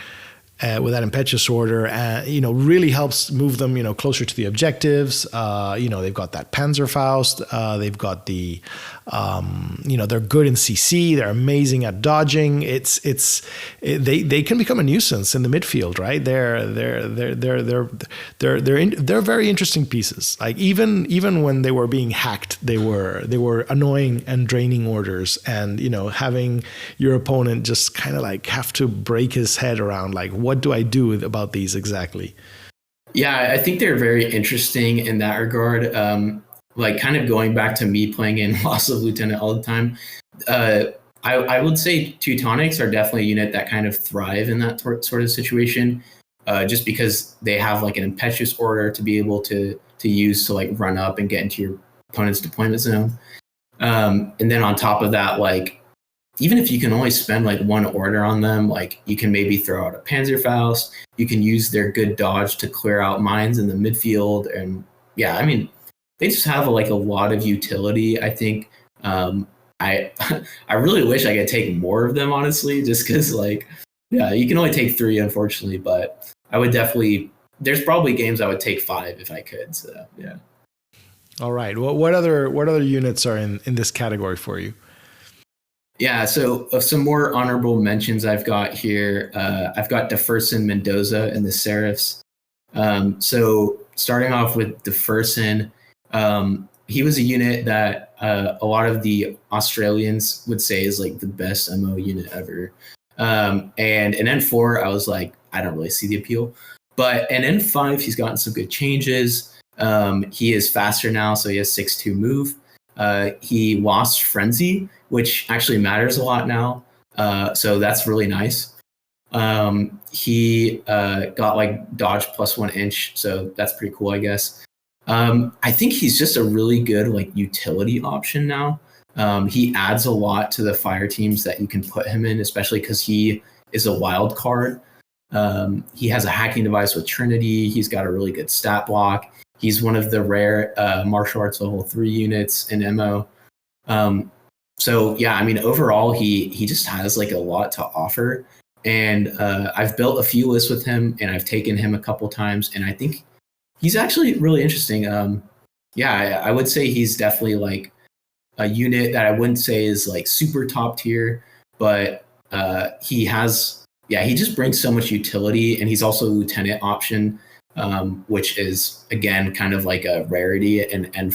with that impetuous order, really helps move them, closer to the objectives. They've got that Panzerfaust. They've got the, they're good in CC. They're amazing at dodging. They can become a nuisance in the midfield, right? They're very interesting pieces. Like even when they were being hacked, they were annoying and draining orders, and having your opponent just kind of like have to break his head around like, what do I do about these exactly? Yeah, I think they're very interesting in that regard. Like kind of going back to me playing in Loss of Lieutenant all the time. I would say Teutonics are definitely a unit that kind of thrive in that sort of situation, just because they have like an impetuous order to be able to use to like run up and get into your opponent's deployment zone. And then on top of that, like even if you can only spend like one order on them, like you can maybe throw out a Panzerfaust. You can use their good dodge to clear out mines in the midfield, and yeah, I mean, they just have a lot of utility. I think I really wish I could take more of them, honestly, just because you can only take 3, unfortunately. But I would definitely. There's probably games I would take 5 if I could. So yeah. All right. Well, what other units are in this category for you? Yeah, so of some more honorable mentions I've got here, I've got Deferson, Mendoza, and the Seraphs. So starting off with Deferson, he was a unit that a lot of the Australians would say is like the best MO unit ever. And in N4, I was like, I don't really see the appeal. But in N5, he's gotten some good changes. He is faster now, so he has 6'2" move. He lost Frenzy, which actually matters a lot now. So that's really nice. He got like dodge +1 inch, so that's pretty cool, I guess. I think he's just a really good like utility option now. He adds a lot to the fire teams that you can put him in, especially because he is a wild card. He has a hacking device with Trinity. He's got a really good stat block. He's one of the rare martial arts level 3 units in MO. So yeah, I mean, overall, he just has like a lot to offer. And I've built a few lists with him, and I've taken him a couple times, and I think he's actually really interesting. I would say he's definitely like a unit that I wouldn't say is like super top tier, but he just brings so much utility, and he's also a lieutenant option, which is again kind of like a rarity in a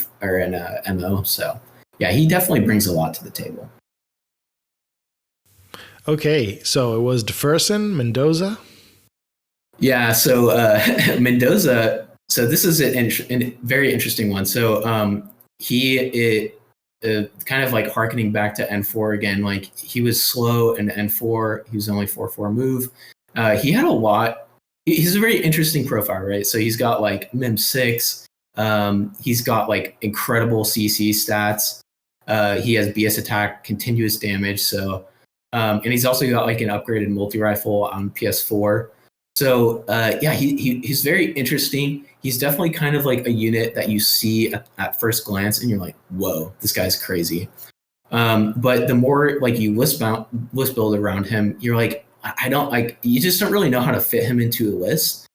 MO. So yeah, he definitely brings a lot to the table. Okay, so it was Deferson, Mendoza. Yeah, so Mendoza. So this is a very interesting one. So kind of like harkening back to N4 again. Like he was slow in N4. He was only 4/4 move. He had a lot. He's a very interesting profile, right? So he's got like Mim 6. He's got like incredible CC stats. He has BS attack, continuous damage. So and he's also got like an upgraded multi rifle on PS4. So yeah, he's very interesting. He's definitely kind of like a unit that you see at first glance and you're like, whoa, this guy's crazy. But the more like you list build around him, you're like, I don't like, you just don't really know how to fit him into a list.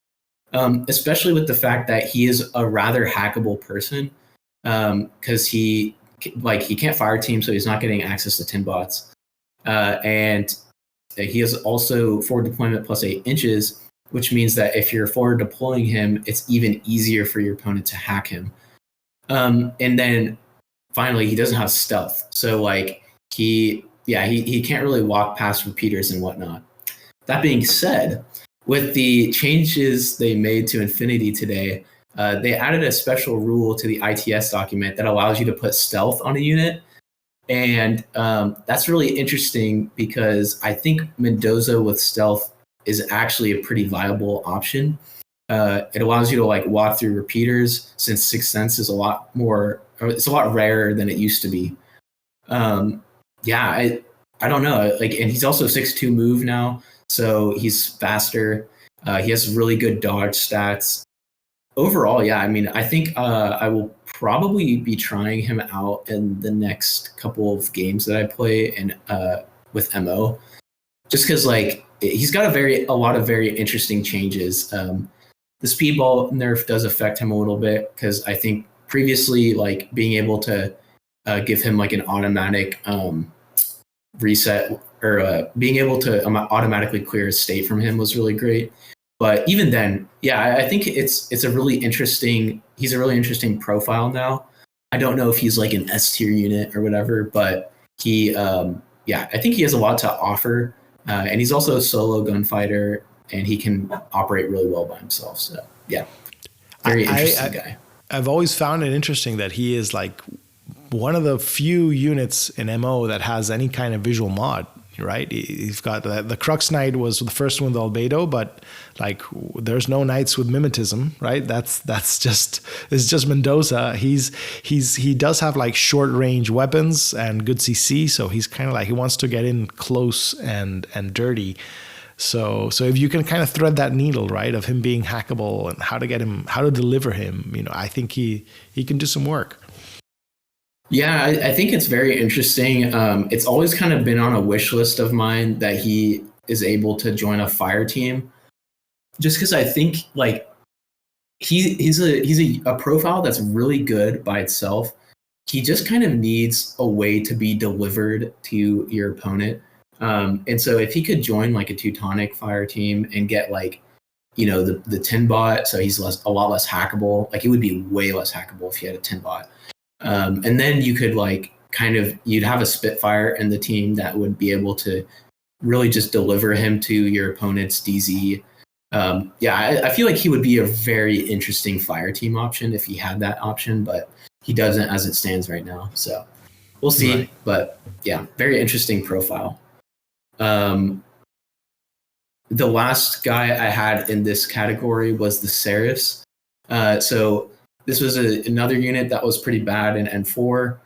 Especially with the fact that he is a rather hackable person, because he can't fire team, so he's not getting access to 10 bots. And he has also forward deployment plus 8 inches, which means that if you're forward deploying him, it's even easier for your opponent to hack him. And then finally, he doesn't have stealth. So like he can't really walk past repeaters and whatnot. That being said, with the changes they made to Infinity today, they added a special rule to the ITS document that allows you to put stealth on a unit. And that's really interesting because I think Mendoza with stealth is actually a pretty viable option. It allows you to like walk through repeaters, since Sixth Sense is a lot rarer than it used to be. I don't know. Like, and he's also 6'2" move now, so he's faster. He has really good dodge stats. Overall, yeah, I mean, I think I will probably be trying him out in the next couple of games that I play and with MO, just because like he's got a lot of very interesting changes. The speedball nerf does affect him a little bit because I think previously like being able to give him like an automatic reset or being able to automatically clear a state from him was really great. But even then, yeah, I think he's a really interesting profile now. I don't know if he's like an S tier unit or whatever, but I think he has a lot to offer. And he's also a solo gunfighter, and he can operate really well by himself. So yeah, very interesting guy. I've always found it interesting that he is like one of the few units in MO that has any kind of visual mod, right? He's got the Crux Knight was the first one with Albedo, but like there's no knights with mimetism, right? It's just Mendoza. He does have like short range weapons and good CC, so he's kind of like he wants to get in close and dirty. So if you can kind of thread that needle, right, of him being hackable and how to deliver him, I think he can do some work. Yeah, I think it's very interesting. It's always kind of been on a wish list of mine that he is able to join a fire team, just because I think like he's a profile that's really good by itself. He just kind of needs a way to be delivered to your opponent. And so if he could join like a Teutonic fire team and get like, the 10 bot, so he's a lot less hackable. Like he would be way less hackable if he had a 10 bot. And then you could you'd have a Spitfire in the team that would be able to really just deliver him to your opponent's DZ. I feel like he would be a very interesting fire team option if he had that option, but he doesn't as it stands right now. So we'll see. Right. But yeah, very interesting profile. The last guy I had in this category was the Seraphs. So this was another unit that was pretty bad in N4,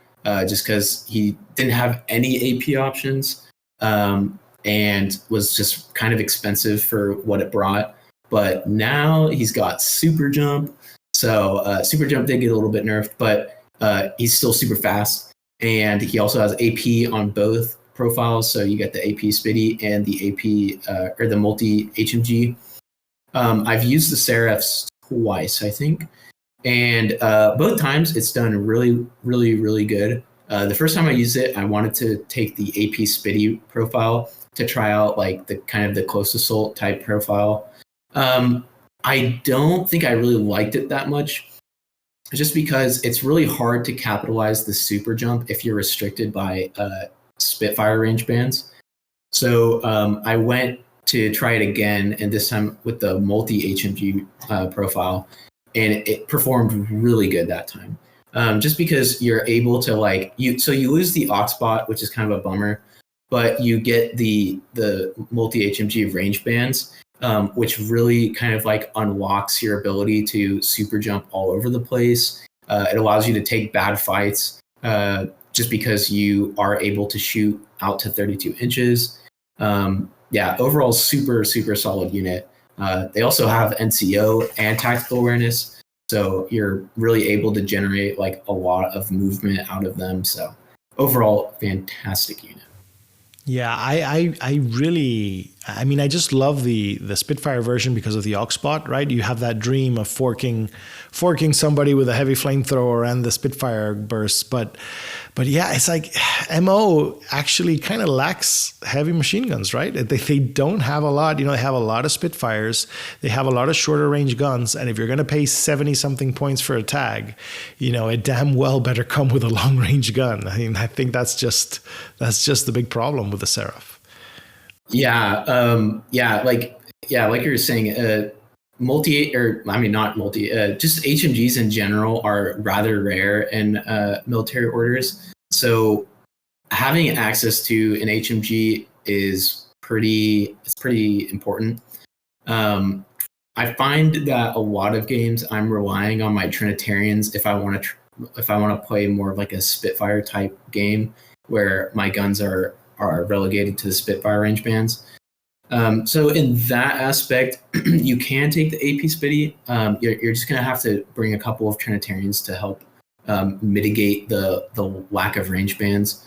just because he didn't have any AP options and was just kind of expensive for what it brought. But now he's got Super Jump. So Super Jump did get a little bit nerfed, but he's still super fast. And he also has AP on both profiles. So you get the AP Spitty and the AP or the multi HMG. I've used the Seraphs twice, I think. And both times it's done really, really, really good. The first time I used it, I wanted to take the AP Spitty profile to try out like the kind of the close assault type profile. I don't think I really liked it that much, just because it's really hard to capitalize the super jump if you're restricted by Spitfire range bands. So I went to try it again, and this time with the multi HMG profile, and it performed really good that time. Just because you're able to you lose the Oxbot, which is kind of a bummer, but you get the multi HMG range bands, which really kind of like unlocks your ability to super jump all over the place. It allows you to take bad fights just because you are able to shoot out to 32 inches. Overall super solid unit. They also have NCO and tactical awareness, so you're really able to generate like a lot of movement out of them. So overall, fantastic unit. Yeah, I just love the Spitfire version because of the Oxbot, right? You have that dream of forking somebody with a heavy flamethrower and the Spitfire bursts, but yeah, it's like MO actually kind of lacks heavy machine guns, right? They don't have a lot. They have a lot of Spitfires, they have a lot of shorter range guns, and if you're going to pay 70 something points for a tag, it damn well better come with a long range gun. I mean, I think that's just the big problem with the Seraph. Like you were saying, just HMGs in general are rather rare in military orders. So having access to an HMG is pretty important. I find that a lot of games I'm relying on my Trinitarians if I want to play more of like a Spitfire type game where my guns are relegated to the Spitfire range bands. So in that aspect, you can take the AP Spitty. You're just going to have to bring a couple of Trinitarians to help mitigate the lack of range bands.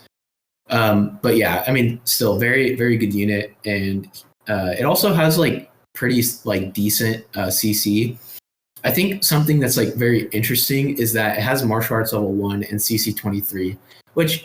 But yeah, I mean, still very, very good unit. And it also has like pretty like decent CC. I think something that's like very interesting is that it has martial arts level 1 and CC 23, which,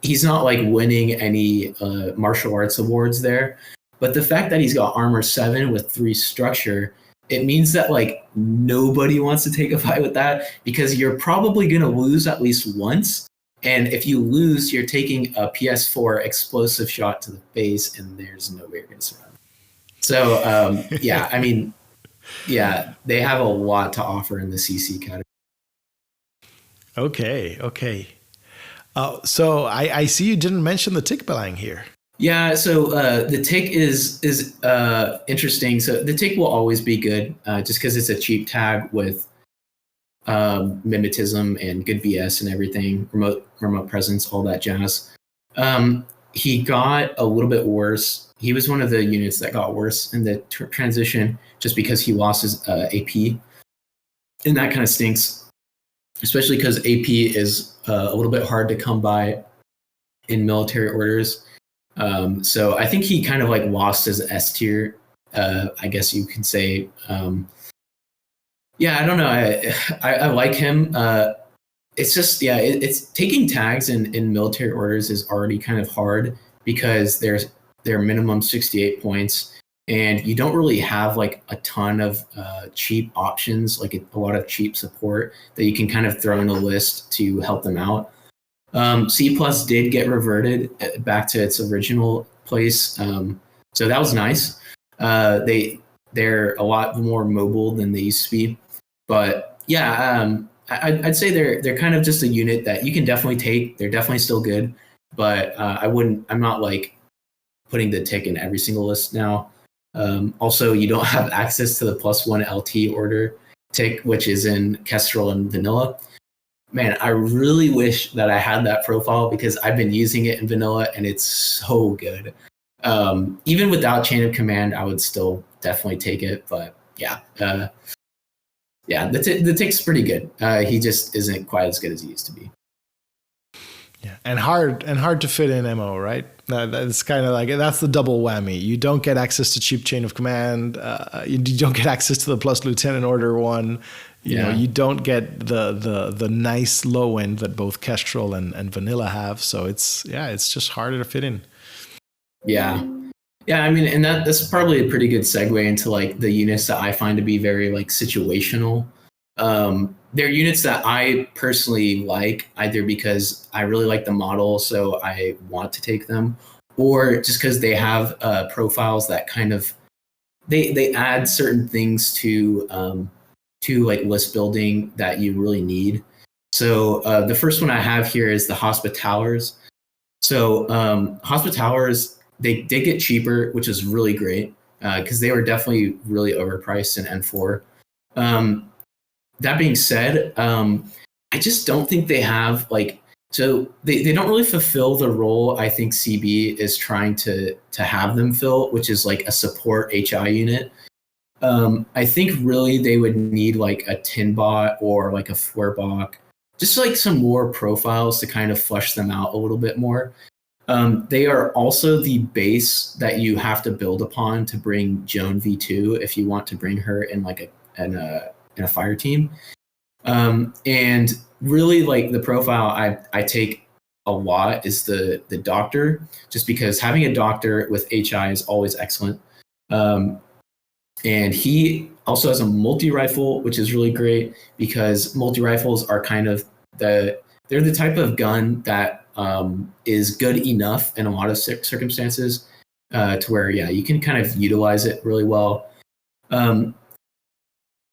he's not like winning any martial arts awards there. But the fact that he's got armor 7 with 3 structure, it means that like nobody wants to take a fight with that because you're probably going to lose at least once. And if you lose, you're taking a PS4 explosive shot to the face and there's no way you're going to survive. So, I mean, they have a lot to offer in the CC category. Okay. So I see you didn't mention the tick belang here. Yeah, so the tick is interesting. So the tick will always be good just because it's a cheap tag with mimetism and good BS and everything, remote presence, all that jazz. He got a little bit worse. He was one of the units that got worse in the transition just because he lost his AP. And that kind of stinks, especially because AP is a little bit hard to come by in military orders. So I think he kind of like lost his S tier, I guess you could say. I don't know. I like him. It's just, it's taking tags in military orders is already kind of hard because they're minimum 68 points and you don't really have like a ton of cheap options, like a lot of cheap support that you can kind of throw in a list to help them out. C+ did get reverted back to its original place, so that was nice. They're a lot more mobile than they used to be, but I'd say they're kind of just a unit that you can definitely take. They're definitely still good, but I'm not like putting the tick in every single list now. Also, you don't have access to the +1 LT order tick, which is in Kestrel and Vanilla. Man, I really wish that I had that profile because I've been using it in Vanilla and it's so good. Even without Chain of Command, I would still definitely take it. But the tick's pretty good. He just isn't quite as good as he used to be. Yeah, and hard to fit in MO, right? That's kind of like, that's the double whammy. You don't get access to cheap Chain of Command. You don't get access to the plus Lieutenant Order 1. You know, you don't get the nice low end that both Kestrel and Vanilla have. So it's just harder to fit in. Yeah. I mean, and that's probably a pretty good segue into like the units that I find to be very like situational. They're units that I personally like either because I really like the model, so I want to take them, or just because they have profiles that kind of they add certain things to like list building that you really need. So the first one I have here is the Hospitallers. So Hospitallers, they did get cheaper, which is really great because they were definitely really overpriced in N4. That being said, I just don't think they have like, so they don't really fulfill the role I think CB is trying to have them fill, which is like a support HI unit. I think really they would need like a Tinbot or like a Feuerbach, just like some more profiles to kind of flesh them out a little bit more. They are also the base that you have to build upon to bring Joan V2 if you want to bring her in like in a fire team. And really like the profile I take a lot is the doctor, just because having a doctor with HI is always excellent. And he also has a multi-rifle, which is really great because multi-rifles are kind of they're the type of gun that is good enough in a lot of circumstances to where, yeah, you can kind of utilize it really well.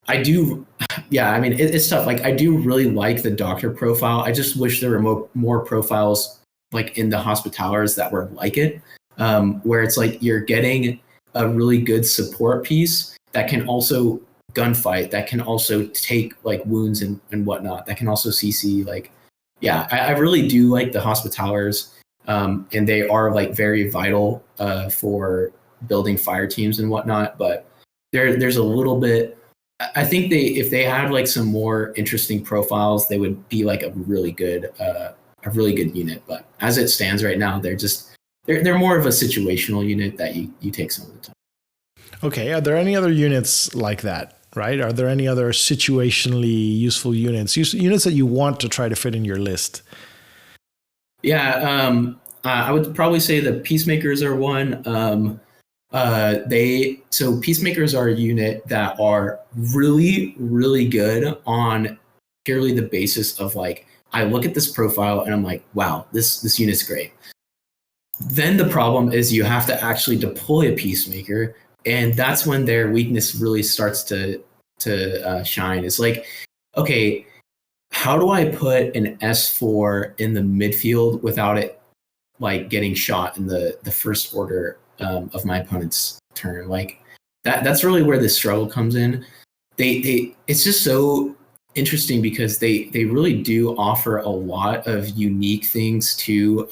I do, yeah, I mean, it's tough. Like, I do really like the doctor profile. I just wish there were more profiles like in the Hospitallers that were like it, where it's like you're getting a really good support piece that can also gunfight, that can also take like wounds and whatnot, that can also CC. Like, yeah, I really do like the Hospitallers, and they are like very vital for building fire teams and whatnot. But there's a little bit. I think if they had like some more interesting profiles, they would be like a really good unit. But as it stands right now, they're more of a situational unit that you take some of the time. Okay, are there any other units like that, right? Are there any other situationally useful units that you want to try to fit in your list? Yeah, I would probably say the Peacemakers are one. So Peacemakers are a unit that are really, really good on purely the basis of like, I look at this profile and I'm like, wow, this unit's great. Then the problem is you have to actually deploy a Peacemaker, and that's when their weakness really starts to shine. It's like, okay, how do I put an S4 in the midfield without it like getting shot in the first order of my opponent's turn? Like that's really where the struggle comes in. It's just so interesting because they really do offer a lot of unique things to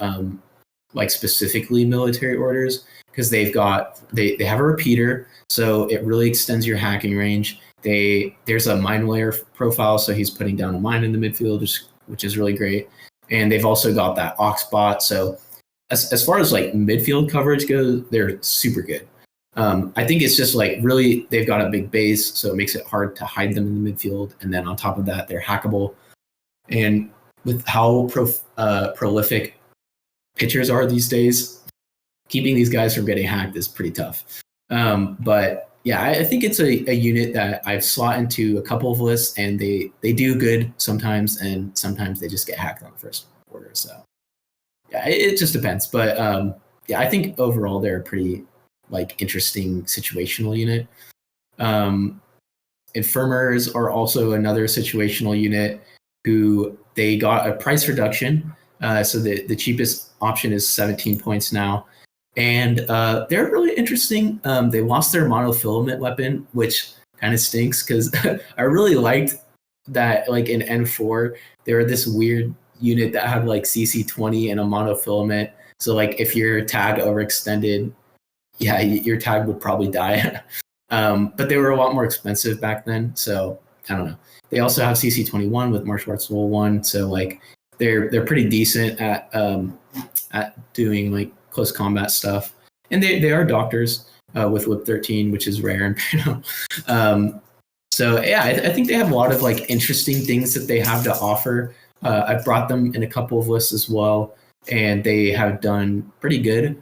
like specifically military orders, because they have a repeater, so it really extends your hacking range. There's a mine layer profile, so he's putting down a mine in the midfield, which is really great. And they've also got that Oxbot, so as far as like midfield coverage goes, they're super good. I think it's just like really they've got a big base, so it makes it hard to hide them in the midfield. And then on top of that, they're hackable. And with how prolific pitchers are these days, keeping these guys from getting hacked is pretty tough. But yeah, I think it's a unit that I've slot into a couple of lists, and they do good sometimes, and sometimes they just get hacked on the first order. So yeah, it just depends. But yeah, I think overall they're a pretty like interesting situational unit. Infirmers are also another situational unit who they got a price reduction. So the cheapest option is 17 points now. And they're really interesting. They lost their monofilament weapon, which kind of stinks because I really liked that, like in N4, they were this weird unit that had like CC20 and a monofilament. So like if your tag overextended, yeah, your tag would probably die. But they were a lot more expensive back then. So I don't know. They also have CC21 with Martial Arts Level 1. So like they're pretty decent at doing like close combat stuff, and they are doctors with Whip 13, which is rare in Pano. So yeah, I think they have a lot of like interesting things that they have to offer. I've brought them in a couple of lists as well, and they have done pretty good.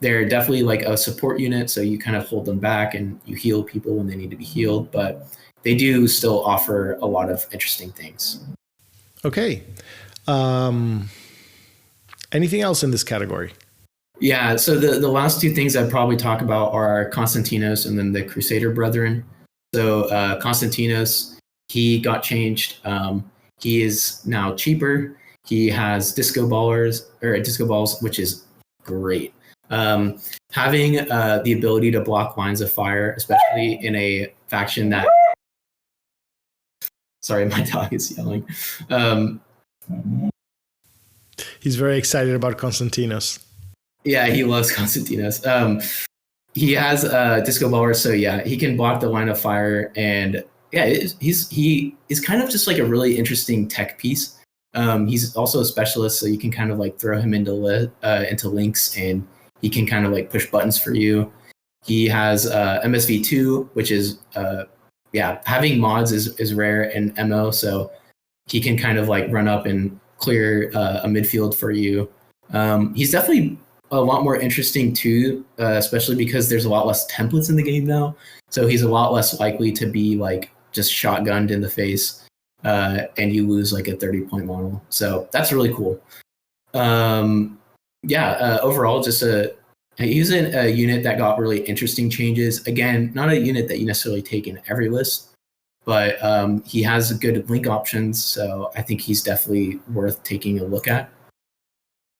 They're definitely like a support unit, so you kind of hold them back and you heal people when they need to be healed, but they do still offer a lot of interesting things. Okay. Anything else in this category? Yeah, so the last two things I'd probably talk about are Constantinos and then the Crusader Brethren. So Constantinos, he got changed. He is now cheaper. He has disco balls, which is great. Having the ability to block lines of fire, especially in a faction that. Sorry, my dog is yelling. He's very excited about Constantinos. Yeah, he loves Constantinos. He has disco baller, so yeah, he can block the line of fire, and yeah, he is kind of just like a really interesting tech piece. He's also a specialist, so you can kind of like throw him into links, and he can kind of like push buttons for you. He has MSV2, which is having mods is rare in MO, so he can kind of like run up and clear a midfield for you. He's definitely a lot more interesting too, especially because there's a lot less templates in the game now. So he's a lot less likely to be like just shotgunned in the face and you lose like a 30-point model. So that's really cool. Overall, just he's a unit that got really interesting changes. Again, not a unit that you necessarily take in every list, but he has good link options. So I think he's definitely worth taking a look at.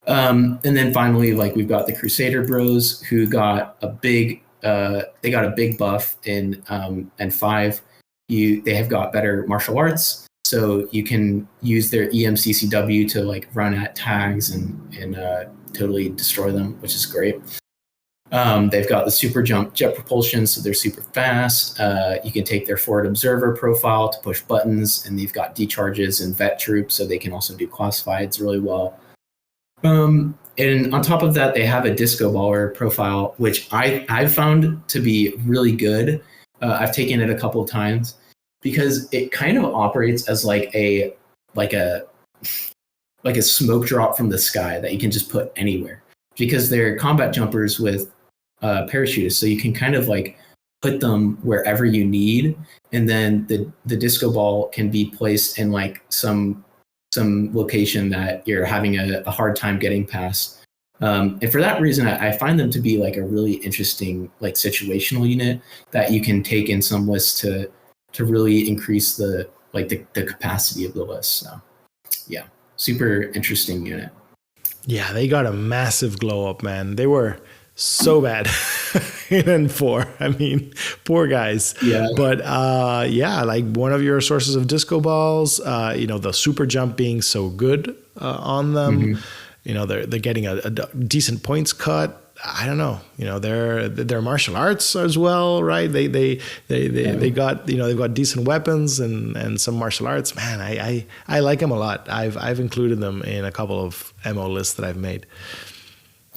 And then finally, like we've got the Crusader Bros, who got a big buff in N5. They have got better martial arts, so you can use their EMCCW to like run at tags and totally destroy them, which is great. They've got the super jump jet propulsion, so they're super fast. You can take their forward observer profile to push buttons, and they've got decharges and vet troops, so they can also do classifieds really well. And on top of that, they have a disco baller profile, which I've found to be really good. I've taken it a couple of times because it kind of operates as like a smoke drop from the sky that you can just put anywhere, because they're combat jumpers with parachutists, so you can kind of like put them wherever you need, and then the disco ball can be placed in like some location that you're having a hard time getting past. And for that reason, I find them to be like a really interesting like situational unit that you can take in some lists to really increase the capacity of the list. So yeah, super interesting unit. Yeah, they got a massive glow up, man. They were so bad in N4. I mean, poor guys. Yeah. But like one of your sources of disco balls, the super jump being so good on them. Mm-hmm. They're getting a decent points cut. I don't know. Their martial arts as well, right? They got they've got decent weapons and some martial arts. Man, I like them a lot. I've included them in a couple of MO lists that I've made.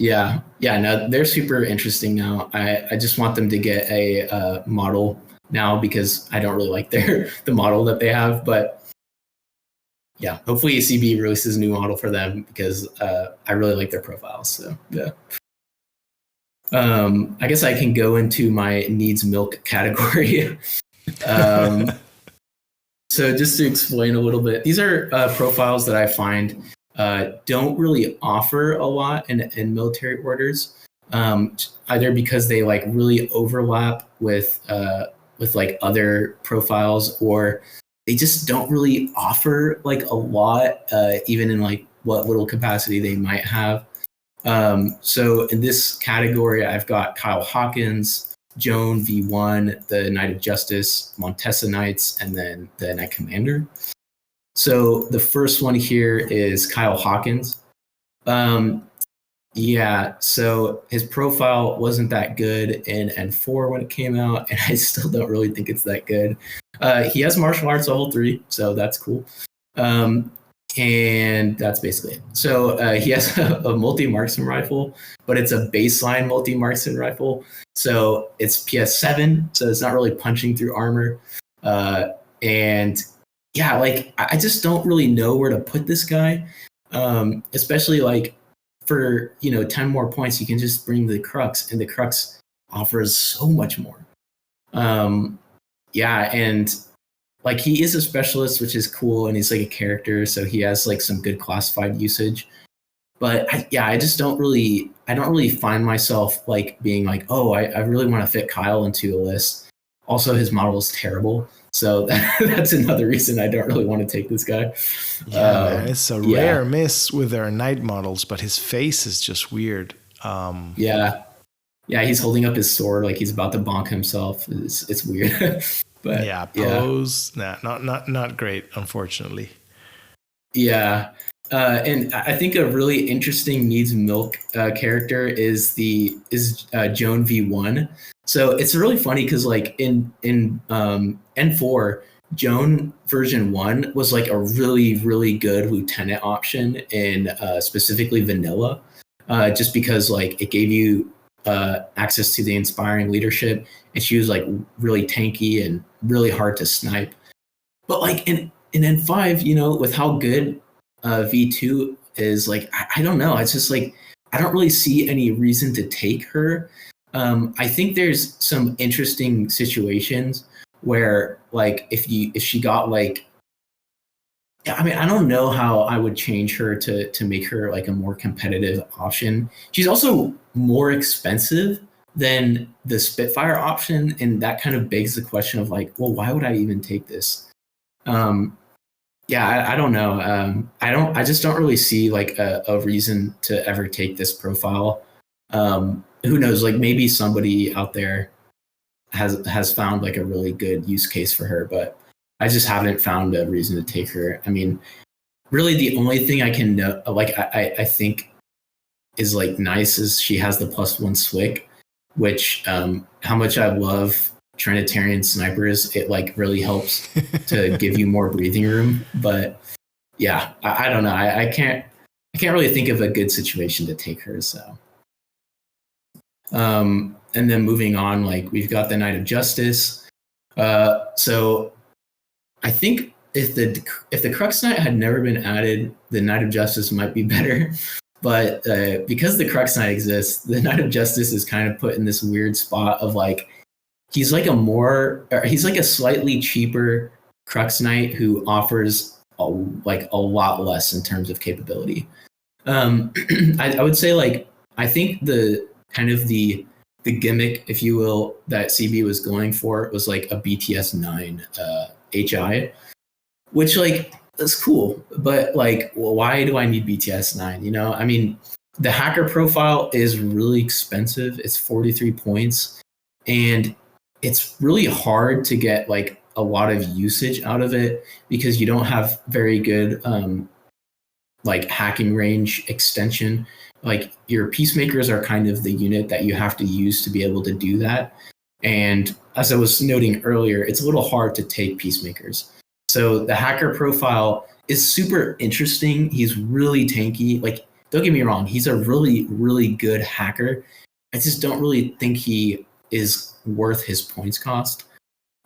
Yeah, no, they're super interesting now. I just want them to get a model now because I don't really like the model that they have. But yeah, hopefully CB releases a new model for them because I really like their profiles. So yeah. I guess I can go into my needs milk category. So just to explain a little bit, these are profiles that I find don't really offer a lot in military orders, either because they like really overlap with like other profiles, or they just don't really offer like a lot, even in like what little capacity they might have. So in this category, I've got Kyle Hawkins, Joan V1, the Knight of Justice, Montesa Knights, and then the Knight Commander. So the first one here is Kyle Hawkins. So his profile wasn't that good in N4 when it came out, and I still don't really think it's that good. He has martial arts level 3, so that's cool. And that's basically it. So he has a multi-marksman rifle, but it's a baseline multi-marksman rifle. So it's PS7, so it's not really punching through armor. And yeah, like I just don't really know where to put this guy, especially like for 10 more points, you can just bring the Crux, and the Crux offers so much more. And like he is a specialist, which is cool, and he's like a character, so he has like some good classified usage. But I just I don't really find myself like being like, oh, I really want to fit Kyle into a list. Also, his model is terrible. So that's another reason I don't really want to take this guy. Yeah, man, it's a Yeah. rare miss with their knight models, but his face is just weird. Yeah. Yeah, he's holding up his sword like he's about to bonk himself. It's weird. But yeah, pose, not great, unfortunately. Yeah. And I think a really interesting needs milk character is Joan V1. So it's really funny because like in N4, Joan version 1 was like a really, really good lieutenant option in specifically vanilla, just because like it gave you access to the inspiring leadership, and she was like really tanky and really hard to snipe. But like in N5, you know, with how good V2 is, like I don't know. It's just like I don't really see any reason to take her. I think there's some interesting situations where like if she got like, I mean, I don't know how I would change her to make her like a more competitive option. She's also more expensive than the Spitfire option, and that kind of begs the question of like, well, why would I even take this? I don't know. I just don't really see like a reason to ever take this profile. Who knows? Like maybe somebody out there has found like a really good use case for her, but I just haven't found a reason to take her. I mean, really the only thing I can know, like I think is like nice is she has the +1 SWIC, which how much I love Trinitarian snipers, it like really helps to give you more breathing room. But yeah, I don't know. I can't really think of a good situation to take her. So, and then moving on, like we've got the Knight of Justice. So I think if the Crux Knight had never been added, the Knight of Justice might be better. But because the Crux Knight exists, the Knight of Justice is kind of put in this weird spot of like, he's like a slightly cheaper Crux Knight who offers a lot less in terms of capability. I would say like I think the kind of the gimmick, if you will, that CB was going for was like a BTS 9 HI, which like that's cool, but like, well, why do I need BTS 9? You know, I mean, the hacker profile is really expensive. It's 43 points, and it's really hard to get like a lot of usage out of it because you don't have very good like hacking range extension. Like your peacemakers are kind of the unit that you have to use to be able to do that. And as I was noting earlier, it's a little hard to take peacemakers. So the hacker profile is super interesting. He's really tanky. Like, don't get me wrong, he's a really, really good hacker. I just don't really think he is worth his points cost.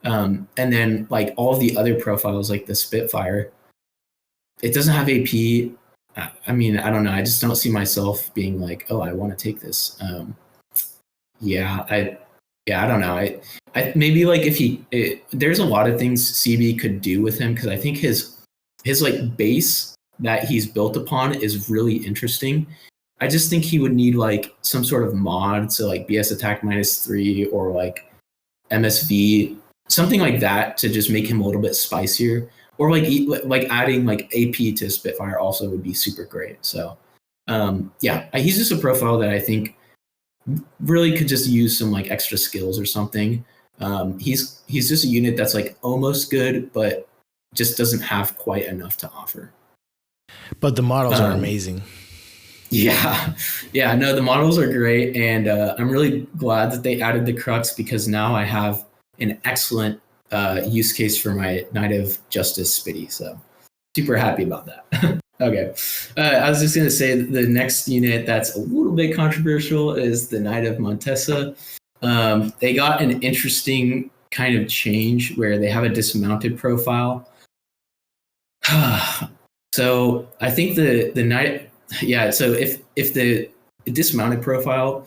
And then like all the other profiles, like the Spitfire, it doesn't have AP. I mean, I don't know. I just don't see myself being like, oh, I want to take this. I don't know. I maybe like if there's a lot of things CB could do with him because I think his like base that he's built upon is really interesting. I just think he would need like some sort of mod, so like BS attack -3 or like MSV, something like that to just make him a little bit spicier. Or like adding like AP to Spitfire also would be super great. So he's just a profile that I think really could just use some like extra skills or something. He's just a unit that's like almost good, but just doesn't have quite enough to offer. But the models are amazing. Yeah. No, the models are great, and I'm really glad that they added the Crux because now I have an excellent use case for my Knight of Justice Spitty. So super happy about that. Okay. I was just going to say the next unit that's a little bit controversial is the Knight of Montesa. They got an interesting kind of change where they have a dismounted profile. So I think the Knight, so if the dismounted profile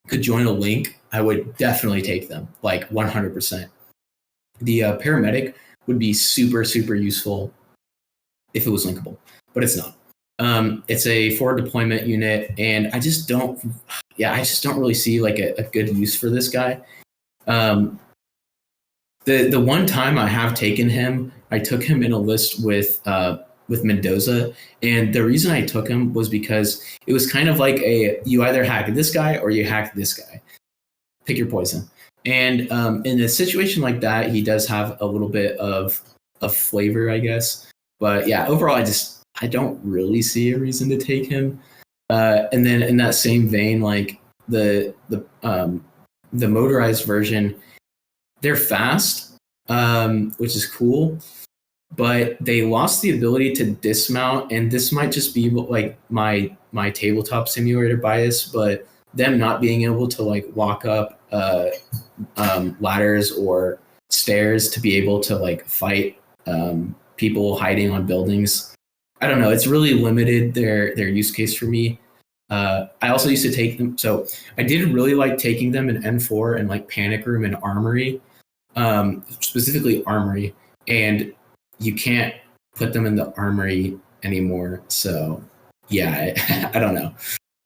could join a link, I would definitely take them, like 100%. The paramedic would be super, super useful if it was linkable, but it's not. It's a forward deployment unit, and I just don't really see like a good use for this guy. The one time I have taken him, I took him in a list with Mendoza, and the reason I took him was because it was kind of like you either hack this guy or you hack this guy. Pick your poison. And in a situation like that, he does have a little bit of flavor, I guess. But yeah, overall, I don't really see a reason to take him. And then in that same vein, like the motorized version, they're fast, which is cool, but they lost the ability to dismount. And this might just be like my tabletop simulator bias, but them not being able to like walk up ladders or stairs to be able to like fight people hiding on buildings. I don't know. It's really limited their use case for me. I also used to take them. So I did really like taking them in N4 and like Panic Room and Armory, specifically Armory. And you can't put them in the Armory anymore. So yeah, I don't know.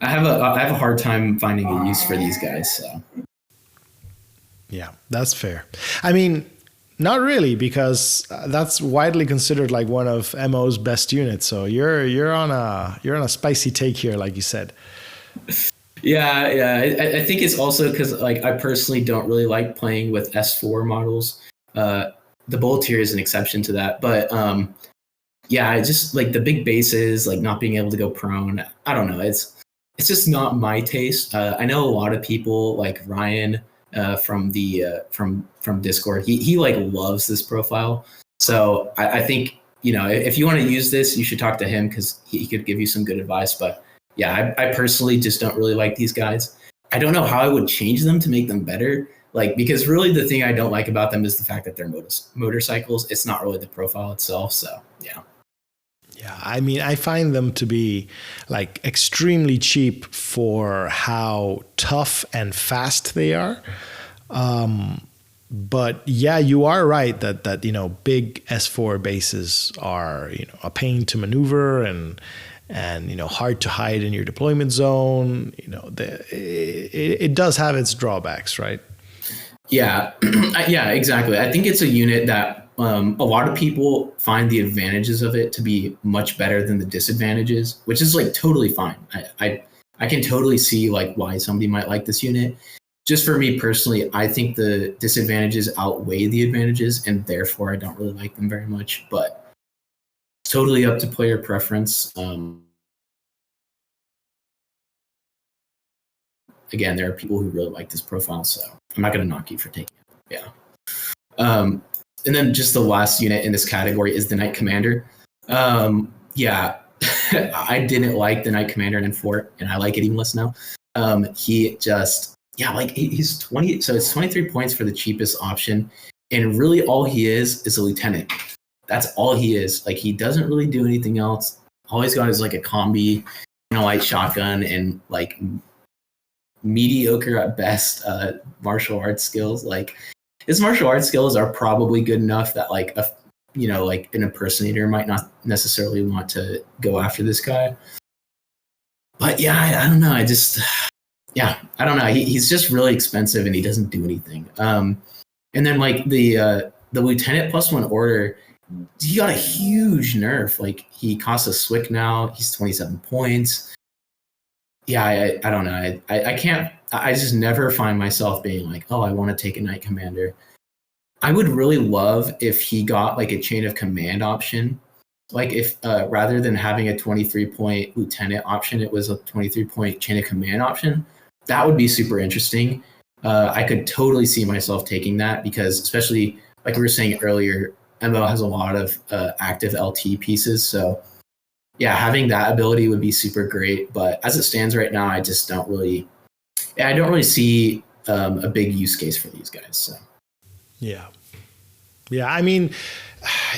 I have a hard time finding a use for these guys. So yeah, that's fair. I mean, not really, because that's widely considered like one of MO's best units. So you're on a spicy take here, like you said. Yeah. I think it's also because like I personally don't really like playing with S4 models. The Boltier is an exception to that, but yeah, I just like the big bases, like not being able to go prone. I don't know. It's just not my taste. I know a lot of people like Ryan from Discord. He like loves this profile. So I think, you know, if you want to use this, you should talk to him because he could give you some good advice. But yeah, I personally just don't really like these guys. I don't know how I would change them to make them better. Like, because really the thing I don't like about them is the fact that they're motorcycles. It's not really the profile itself. So yeah. Yeah, I mean, I find them to be like extremely cheap for how tough and fast they are. But yeah, you are right that you know, big S4 bases are, you know, a pain to maneuver and you know, hard to hide in your deployment zone. You know, it does have its drawbacks, right? Yeah, yeah, exactly. I think it's a unit that a lot of people find the advantages of it to be much better than the disadvantages, which is like totally fine. I can totally see like why somebody might like this unit. Just for me personally, I think the disadvantages outweigh the advantages, and therefore I don't really like them very much. But it's totally up to player preference. Again, there are people who really like this profile, so I'm not going to knock you for taking it. Yeah. And then just the last unit in this category is the Knight Commander. Yeah, I didn't like the Knight Commander in N4, and I like it even less now. He just, yeah, like he's 20, so it's 23 points for the cheapest option, and really all he is a lieutenant. That's all he is. Like, he doesn't really do anything else. All he's got is like a combi and a light shotgun and like mediocre at best martial arts skills. Like, his martial arts skills are probably good enough that like like an impersonator might not necessarily want to go after this guy. But yeah, I don't know. I don't know. He's just really expensive and he doesn't do anything. And then like the lieutenant +1 order, he got a huge nerf. Like, he costs a Swick now. He's 27 points. Yeah, I don't know. I can't. I just never find myself being like, oh, I want to take a Knight Commander. I would really love if he got like a chain of command option. Like, if rather than having a 23-point lieutenant option, it was a 23-point chain of command option. That would be super interesting. I could totally see myself taking that because, especially like we were saying earlier, ML has a lot of active LT pieces. So yeah, having that ability would be super great. But as it stands right now, I just don't really see a big use case for these guys. So yeah. I mean,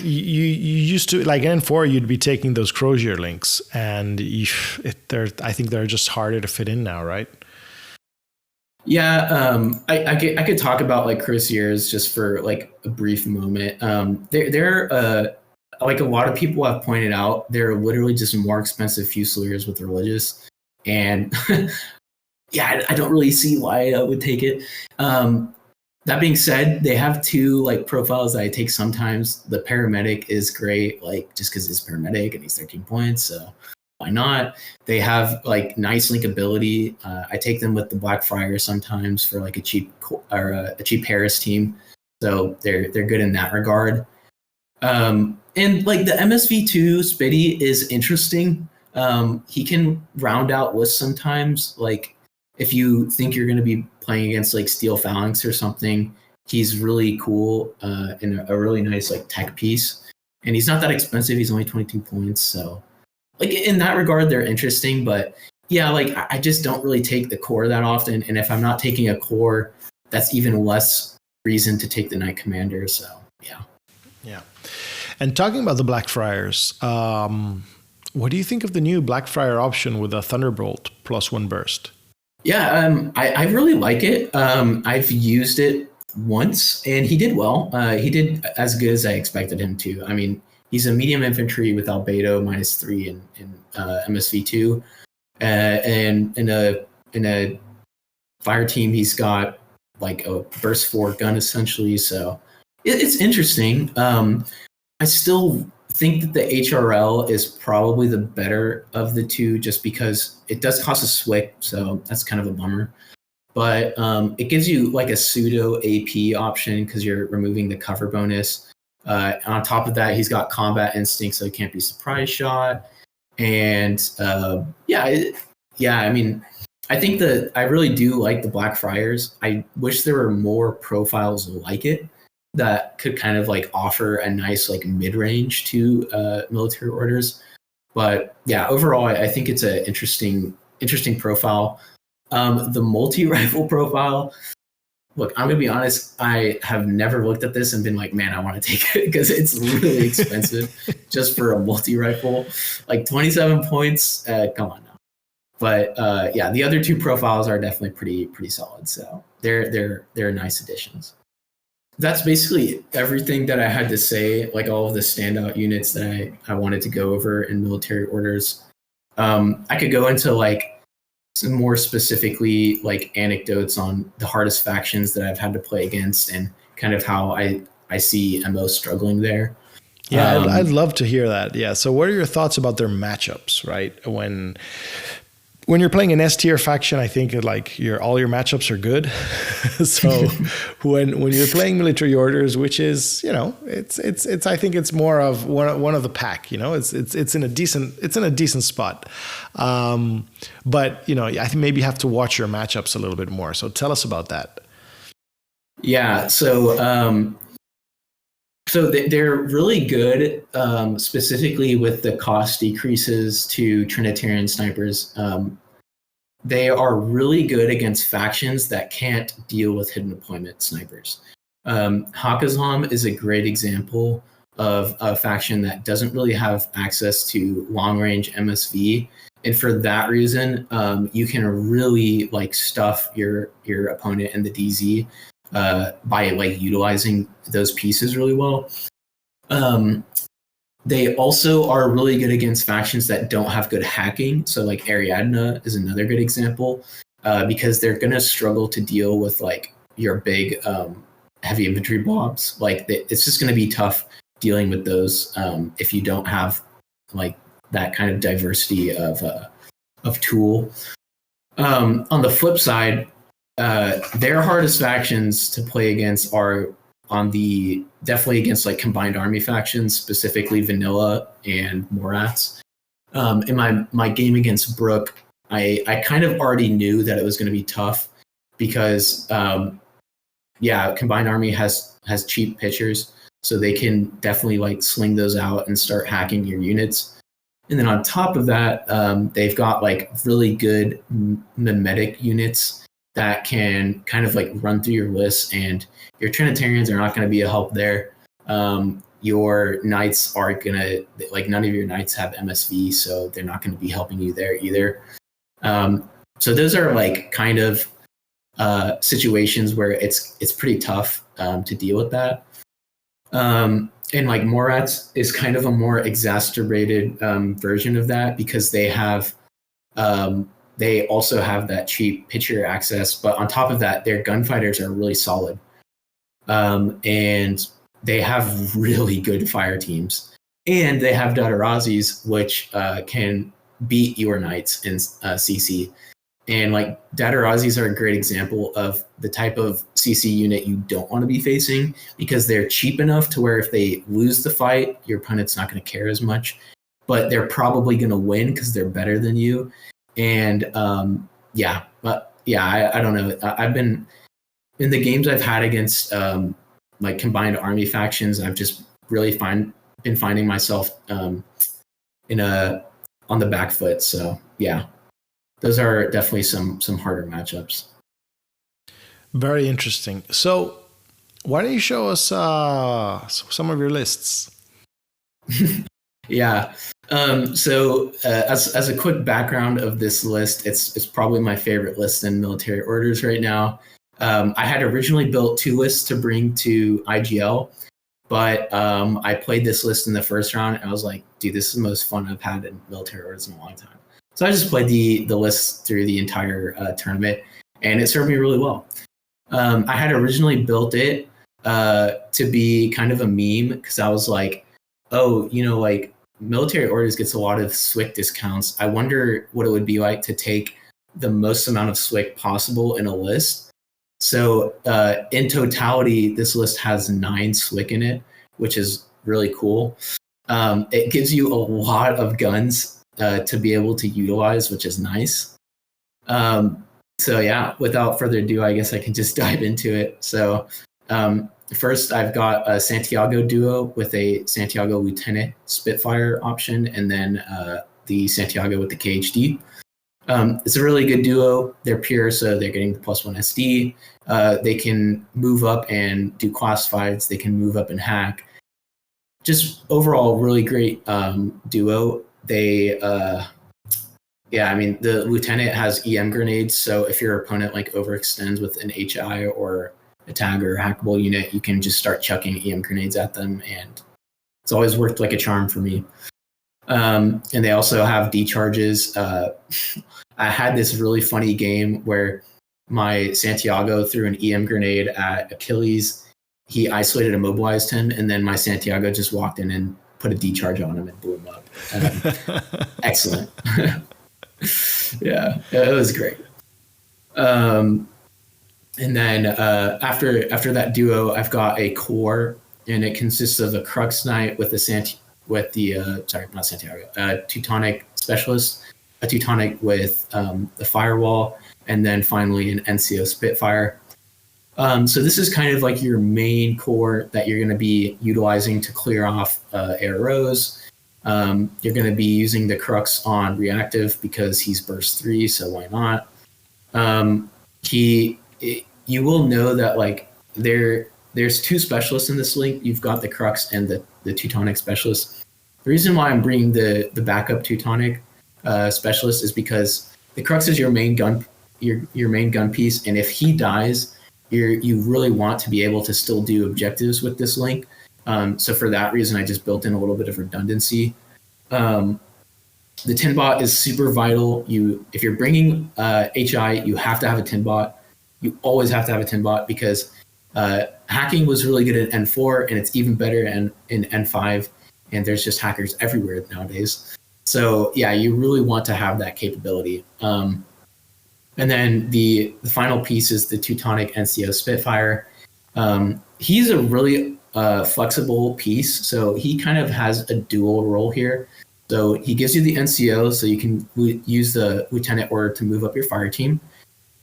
you used to, like in N4, you'd be taking those Crozier links, and I think they're just harder to fit in now, right? Yeah, I could talk about like Croziers just for like a brief moment. They're like a lot of people have pointed out, they're literally just more expensive Fusiliers with Religious. And yeah, I don't really see why I would take it. That being said, they have two like profiles that I take sometimes. The Paramedic is great, like just because it's Paramedic and he's 13 points, so why not? They have like nice linkability. I take them with the Blackfriar sometimes for like a cheap Harris team, so they're good in that regard. And like the MSV2 Spitty is interesting. He can round out lists sometimes. Like if you think you're going to be playing against like Steel Phalanx or something, he's really cool and a really nice like tech piece. And he's not that expensive. He's only 22 points, so. Like in that regard, they're interesting, but yeah, like I just don't really take the core that often. And if I'm not taking a core, that's even less reason to take the Knight Commander. So yeah. Yeah. And talking about the Blackfriars, what do you think of the new Blackfriar option with a Thunderbolt +1 burst? Yeah, I really like it. I've used it once and he did well. He did as good as I expected him to. I mean, he's a medium infantry with Albedo -3 in MSV2, and in a fire team he's got like a burst 4 gun essentially. So it's interesting. I still think that the HRL is probably the better of the two, just because it does cost a SWIC, so that's kind of a bummer. But it gives you like a pseudo AP option because you're removing the cover bonus. On top of that, he's got combat instinct, so he can't be surprise shot. And I mean, I think that I really do like the Blackfriars. I wish there were more profiles like it that could kind of like offer a nice like mid-range to military orders. But yeah, overall, I think it's an interesting profile. The multi-rifle profile. Look, I'm going to be honest, I have never looked at this and been like, man, I want to take it because it's really expensive just for a multi-rifle. Like 27 points, come on now. But yeah, the other two profiles are definitely pretty solid. So they're nice additions. That's basically everything that I had to say, like all of the standout units that I wanted to go over in military orders. I could go into like some more specifically like anecdotes on the hardest factions that I've had to play against and kind of how I see MO struggling there. Yeah, I'd love to hear that. Yeah. So what are your thoughts about their matchups, right? When you're playing an S tier faction, I think like all your matchups are good. So when you're playing military orders, which is, you know, it's I think it's more of one of the pack, you know, it's in a decent spot. But you know, I think maybe you have to watch your matchups a little bit more. So tell us about that. Yeah. So they're really good, specifically with the cost decreases to Trinitarian snipers. They are really good against factions that can't deal with hidden deployment snipers. Hakazam is a great example of a faction that doesn't really have access to long-range MSV. And for that reason, you can really like stuff your opponent in the DZ by like utilizing those pieces really well. They also are really good against factions that don't have good hacking. So like Ariadna is another good example because they're going to struggle to deal with like your big heavy infantry blobs. Like it's just going to be tough dealing with those if you don't have like that kind of diversity of tool. On the flip side, their hardest factions to play against are definitely against like combined army factions, specifically Vanilla and Morats. In my game against Brook, I kind of already knew that it was going to be tough because combined army has cheap pitchers, so they can definitely like sling those out and start hacking your units. And then on top of that, they've got like really good mimetic units that can kind of like run through your list, and your Trinitarians are not going to be a help there. Your Knights are going to, like none of your Knights have MSV, so they're not going to be helping you there either. So those are like kind of situations where it's pretty tough to deal with that. and like Morats is kind of a more exacerbated version of that because they also have that cheap pitcher access, but on top of that, their gunfighters are really solid, and they have really good fire teams, and they have Datarazis, which can beat your knights in CC. And like Datarazis are a great example of the type of CC unit you don't want to be facing because they're cheap enough to where if they lose the fight, your opponent's not going to care as much, but they're probably going to win because they're better than you. And I don't know. I've been in the games I've had against like combined army factions. I've just really been finding myself on the back foot. So yeah, those are definitely some harder matchups. Very interesting. So why don't you show us some of your lists? Yeah. So as a quick background of this list, it's probably my favorite list in military orders right now. I had originally built 2 lists to bring to IGL, but I played this list in the first round and I was like, dude, this is the most fun I've had in military orders in a long time. So I just played the list through the entire tournament, and it served me really well. I had originally built it to be kind of a meme because I was like, oh, like military orders gets a lot of SWIC discounts. I wonder what it would be like to take the most amount of SWIC possible in a list. So in totality, this list has 9 SWIC in it, which is really cool. It gives you a lot of guns to be able to utilize, which is nice. So yeah, without further ado, I guess I can just dive into it. So first, I've got a Santiago duo with a Santiago Lieutenant Spitfire option, and then the Santiago with the KHD. It's a really good duo. They're pure, so they're getting the +1 SD. They can move up and do classifieds. They can move up and hack. Just overall, really great duo. They, the Lieutenant has EM grenades, so if your opponent like overextends with an HI or a tag or a hackable unit, you can just start chucking EM grenades at them, and it's always worked like a charm for me. And they also have decharges. I had this really funny game where my Santiago threw an EM grenade at Achilles. He isolated and immobilized him, and then my Santiago just walked in and put a decharge on him and blew him up. Excellent. Yeah, it was great. And then after that duo, I've got a core, and it consists of a Crux Knight with Teutonic Specialist, a Teutonic with the Firewall, and then finally an NCO Spitfire. So this is kind of like your main core that you're going to be utilizing to clear off AROs. You're going to be using the Crux on reactive because he's burst 3, so why not? You will know that like there's 2 specialists in this link. You've got the Crux and the Teutonic Specialist. The reason why I'm bringing the backup Teutonic Specialist is because the Crux is your main gun piece, and if he dies, you really want to be able to still do objectives with this link. So for that reason, I just built in a little bit of redundancy. The tin bot is super vital. If you're bringing HI, you have to have a tin bot. You always have to have a tin bot because hacking was really good at N4, and it's even better in N5. And there's just hackers everywhere nowadays. So yeah, you really want to have that capability. And then the final piece is the Teutonic NCO Spitfire. He's a really flexible piece, so he kind of has a dual role here. So he gives you the NCO, so you can use the Lieutenant order to move up your fire team.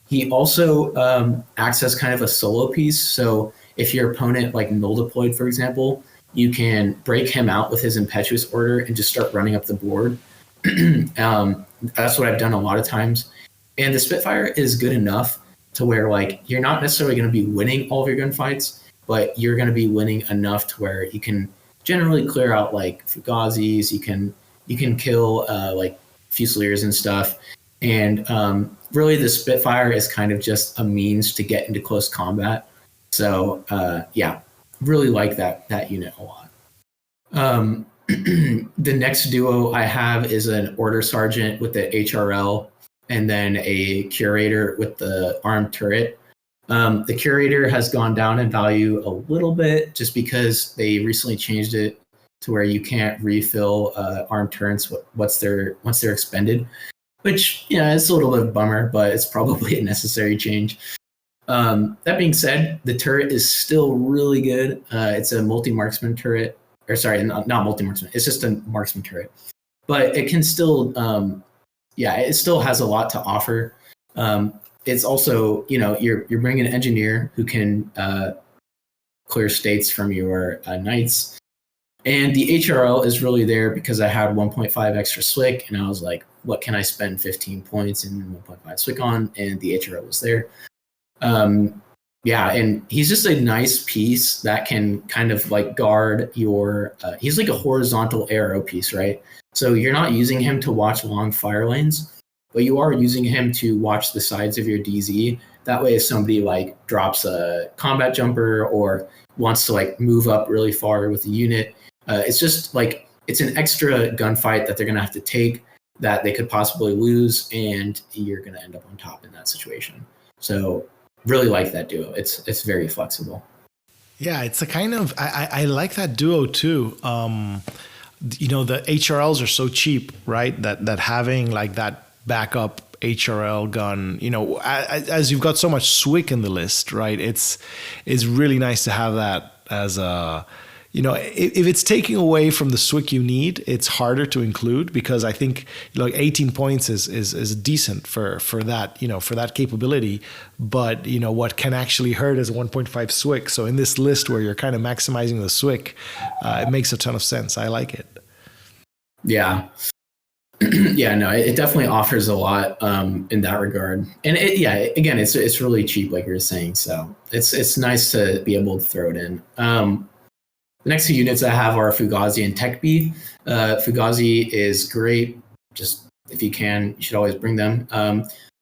He also acts as kind of a solo piece. So if your opponent like null deployed, for example, you can break him out with his impetuous order and just start running up the board. That's what I've done a lot of times. And the Spitfire is good enough to where like you're not necessarily going to be winning all of your gunfights, but you're going to be winning enough to where you can generally clear out like Fugazis. You can kill like Fusiliers and stuff. And really, the Spitfire is kind of just a means to get into close combat. So yeah, really like that unit a lot. The next duo I have is an Order Sergeant with the HRL, and then a Curator with the armed turret. The Curator has gone down in value a little bit just because they recently changed it to where you can't refill armed turrets once they're expended, which it's a little bit of a bummer, but it's probably a necessary change. That being said, the turret is still really good. It's a multi-marksman turret, or sorry, not multi-marksman. It's just a marksman turret, but it can still, it still has a lot to offer. It's also, you're bringing an engineer who can clear states from your knights, and the HRL is really there because I had 1.5 extra SWIC, and I was like, what can I spend 15 points and 1.5 SWIC on? And the HRL was there. And he's just a nice piece that can kind of like guard your, he's like a horizontal arrow piece, right? So you're not using him to watch long fire lanes, but you are using him to watch the sides of your DZ. That way, if somebody like drops a combat jumper or wants to like move up really far with a unit, it's just like, it's an extra gunfight that they're going to have to take that they could possibly lose, and you're going to end up on top in that situation. So really like that duo. It's very flexible. Yeah, it's a kind of, I like that duo too. The HRLs are so cheap, right? That having like that backup HRL gun, as you've got so much SWIC in the list, right? It's really nice to have that as a, if it's taking away from the SWIC you need, it's harder to include, because I think like 18 points is decent for that, for that capability. But what can actually hurt is 1.5 SWIC. So in this list where you're kind of maximizing the SWIC, it makes a ton of sense. I like it. Yeah. It definitely offers a lot in that regard. And again, it's really cheap, like you were saying. So it's nice to be able to throw it in. The next two units I have are Fugazi and Tekbi. Fugazi is great. Just if you can, you should always bring them.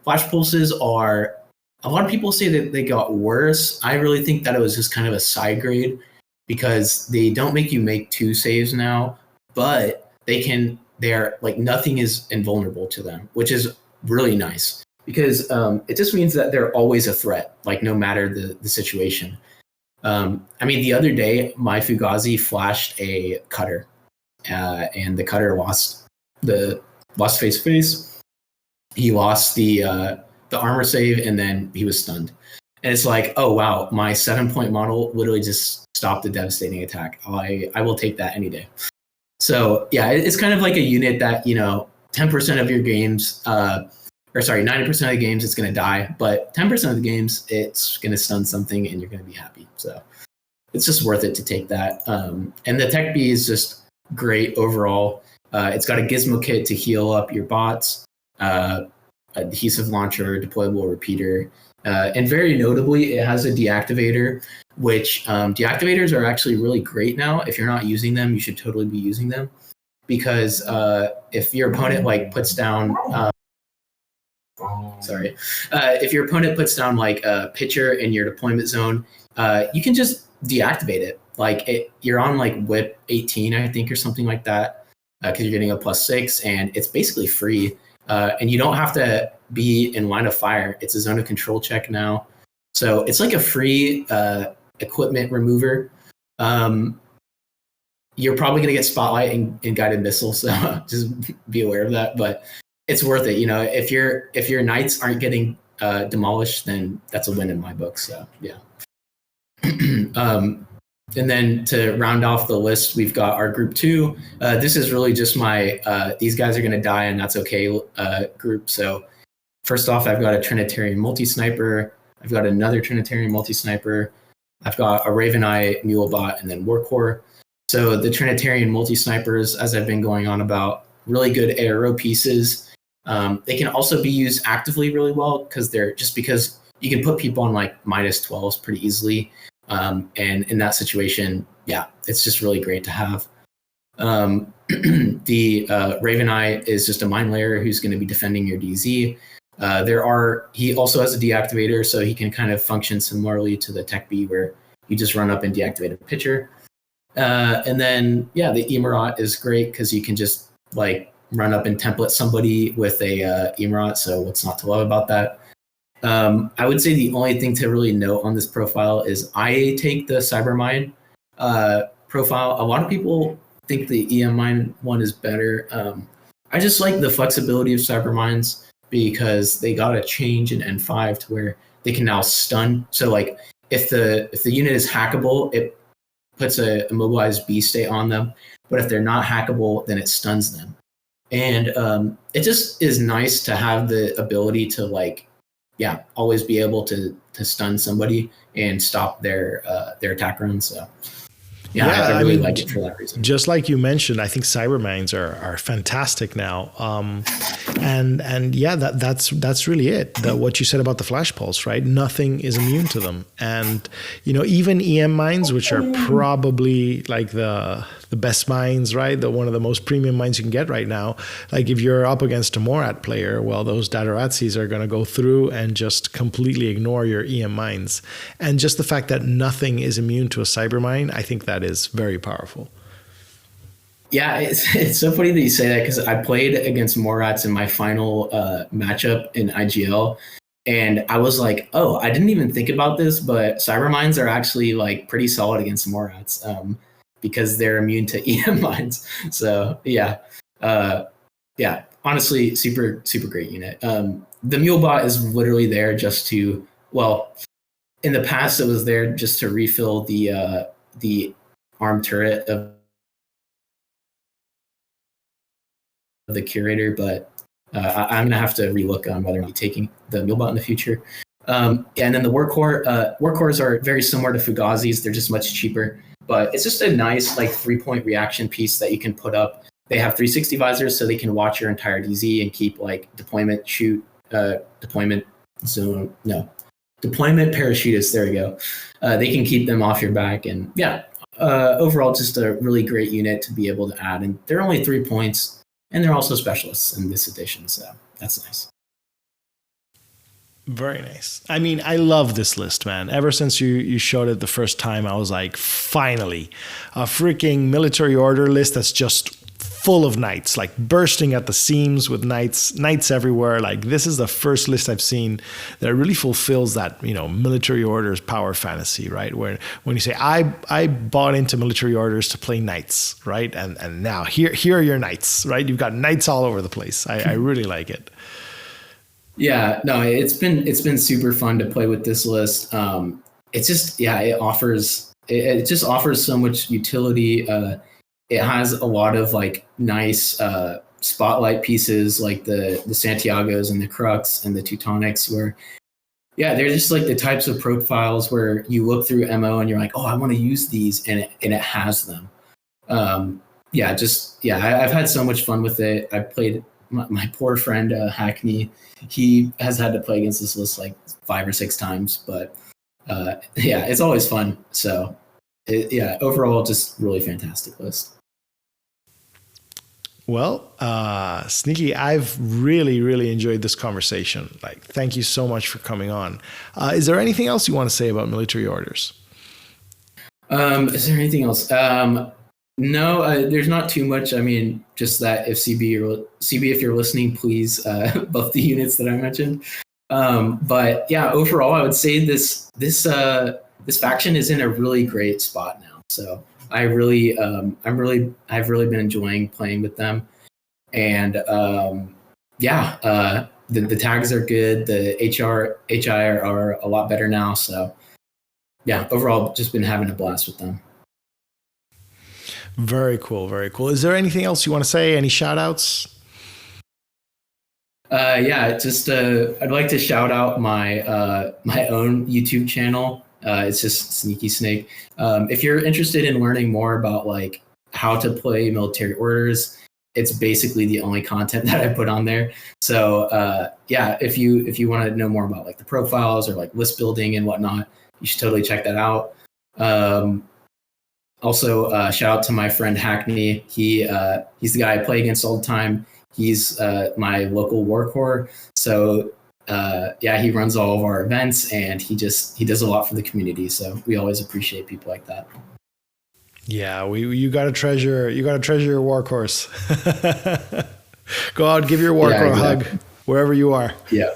Flash pulses are, a lot of people say that they got worse. I really think that it was just kind of a side grade, because they don't make you make 2 saves now, but they're like, nothing is invulnerable to them, which is really nice, because it just means that they're always a threat, like no matter the situation. The other day, my Fugazi flashed a cutter, and the cutter lost face. He lost the armor save, and then he was stunned. And it's like, oh wow, my 7-point model literally just stopped a devastating attack. I will take that any day. So yeah, it's kind of like a unit that 10% of your games, 90% of the games it's going to die, but 10% of the games it's going to stun something and you're going to be happy. So it's just worth it to take that. And the Tech B is just great overall. It's got a gizmo kit to heal up your bots, adhesive launcher, deployable repeater, and very notably, it has a deactivator, which deactivators are actually really great now. If you're not using them, you should totally be using them, because if your opponent puts down if your opponent puts down like a pitcher in your deployment zone, you can just deactivate it. You're on like whip 18, I think, or something like that, because you're getting a +6, and it's basically free. And you don't have to be in line of fire. It's a zone of control check now. So it's like a free equipment remover. You're probably going to get spotlight and guided missile, so just be aware of that. But it's worth it. If your knights aren't getting demolished, then that's a win in my book. So yeah. And then to round off the list, we've got our group 2. This is really just my these guys are going to die and that's okay group. So first off, I've got a Trinitarian multi-sniper. I've got another Trinitarian multi-sniper. I've got a Raven Eye Mulebot, and then Warcore. So the Trinitarian multi-snipers, as I've been going on about, really good ARO pieces. They can also be used actively really well, because you can put people on like -12s pretty easily. And in that situation, yeah, it's just really great to have. The Raven Eye is just a mine layer who's going to be defending your DZ. He also has a deactivator, so he can kind of function similarly to the Tech B, where you just run up and deactivate a pitcher. And then the Emirat is great because you can just like run up and template somebody with a Emirat. So what's not to love about that? I would say the only thing to really note on this profile is I take the Cybermine profile. A lot of people think the EM Mine one is better. I just like the flexibility of Cybermines because they got a change in N5 to where they can now stun. So like if the unit is hackable, it puts a immobilized B state on them. But if they're not hackable, then it stuns them. And it just is nice to have the ability to like, always be able to stun somebody and stop their attack run. So I really like it for that reason. Just like you mentioned, I think Cybermines are fantastic now. That's really it. What you said about the flash pulse, right? Nothing is immune to them. And, even EM mines, which are probably like the best mines, right? One of the most premium mines you can get right now. Like if you're up against a Morat player, well, those Dadarazis are going to go through and just completely ignore your EM mines. And just the fact that nothing is immune to a Cybermine, I think that is very powerful. Yeah, it's so funny that you say that because I played against Morats in my final matchup in IGL. And I was like, oh, I didn't even think about this, but Cybermines are actually like pretty solid against Morats because they're immune to EM mines. So honestly, super, super great unit. The Mulebot is literally there just to, in the past it was there just to refill the arm turret of the curator, but I'm gonna have to relook on whether or not taking the Mulebot in the future. And then the workhorse are very similar to Fugazis. They're just much cheaper, but it's just a nice like 3-point reaction piece that you can put up. They have 360 visors, so they can watch your entire DZ and keep like deployment parachutists. There we go. They can keep them off your back, and overall, just a really great unit to be able to add. And they're only 3 points. And they're also specialists in this edition, so that's nice. Very nice. I mean, I love this list, man. Ever since you showed it the first time, I was like, finally, a freaking military order list that's just full of knights, like bursting at the seams with knights everywhere. Like this is the first list I've seen that really fulfills that, military orders power fantasy, right? Where when you say, I bought into military orders to play knights, right? And now here are your knights, right? You've got knights all over the place. I really like it. Yeah, no, it's been super fun to play with this list. It's just, it just offers so much utility. It has a lot of like nice spotlight pieces like the Santiagos and the Crux and the Teutonics where, they're just like the types of profiles where you look through MO and you're like, oh, I want to use these and it has them. I've had so much fun with it. I played my poor friend Hackney. He has had to play against this list like 5 or 6 times, but it's always fun. So overall, just really fantastic list. Well, Sneaky, I've really, really enjoyed this conversation. Like, thank you so much for coming on. Is there anything else you want to say about military orders? Is there anything else? No, there's not too much. I mean, just that if CB, if you're listening, please buff the units that I mentioned. But overall, I would say this faction is in a really great spot now. So I've really been enjoying playing with them, and the tags are good. The HI are a lot better now. So overall, just been having a blast with them. Very cool, very cool. Is there anything else you want to say? Any shout outs? I'd like to shout out my my own YouTube channel. It's just Sneaky Snake. If you're interested in learning more about like how to play military orders, it's basically the only content that I put on there. So if you want to know more about like the profiles or like list building and whatnot, you should totally check that out. Also, shout out to my friend Hackney. He's the guy I play against all the time. He's my local war corps. So he runs all of our events and he does a lot for the community. So we always appreciate people like that. Yeah, you gotta treasure your warcourse. Go out, give your warcore a hug wherever you are. Yeah.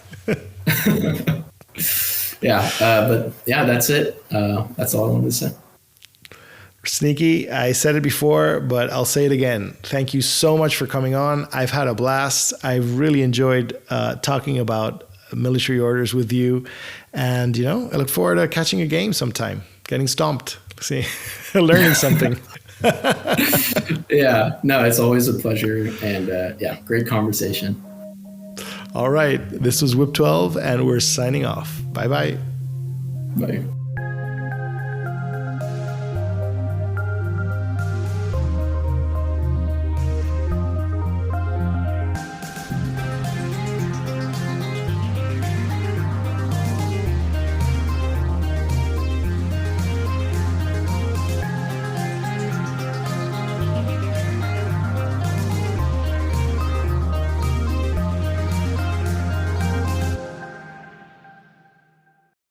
Yeah, but yeah, that's it. That's all I wanted to say. Sneaky, I said it before, but I'll say it again. Thank you so much for coming on. I've had a blast. I've really enjoyed talking about military orders with you. And, I look forward to catching a game sometime, getting stomped, see, learning something. Yeah, no, it's always a pleasure. And yeah, great conversation. All right. This was Whip 12, and we're signing off. Bye-bye. Bye.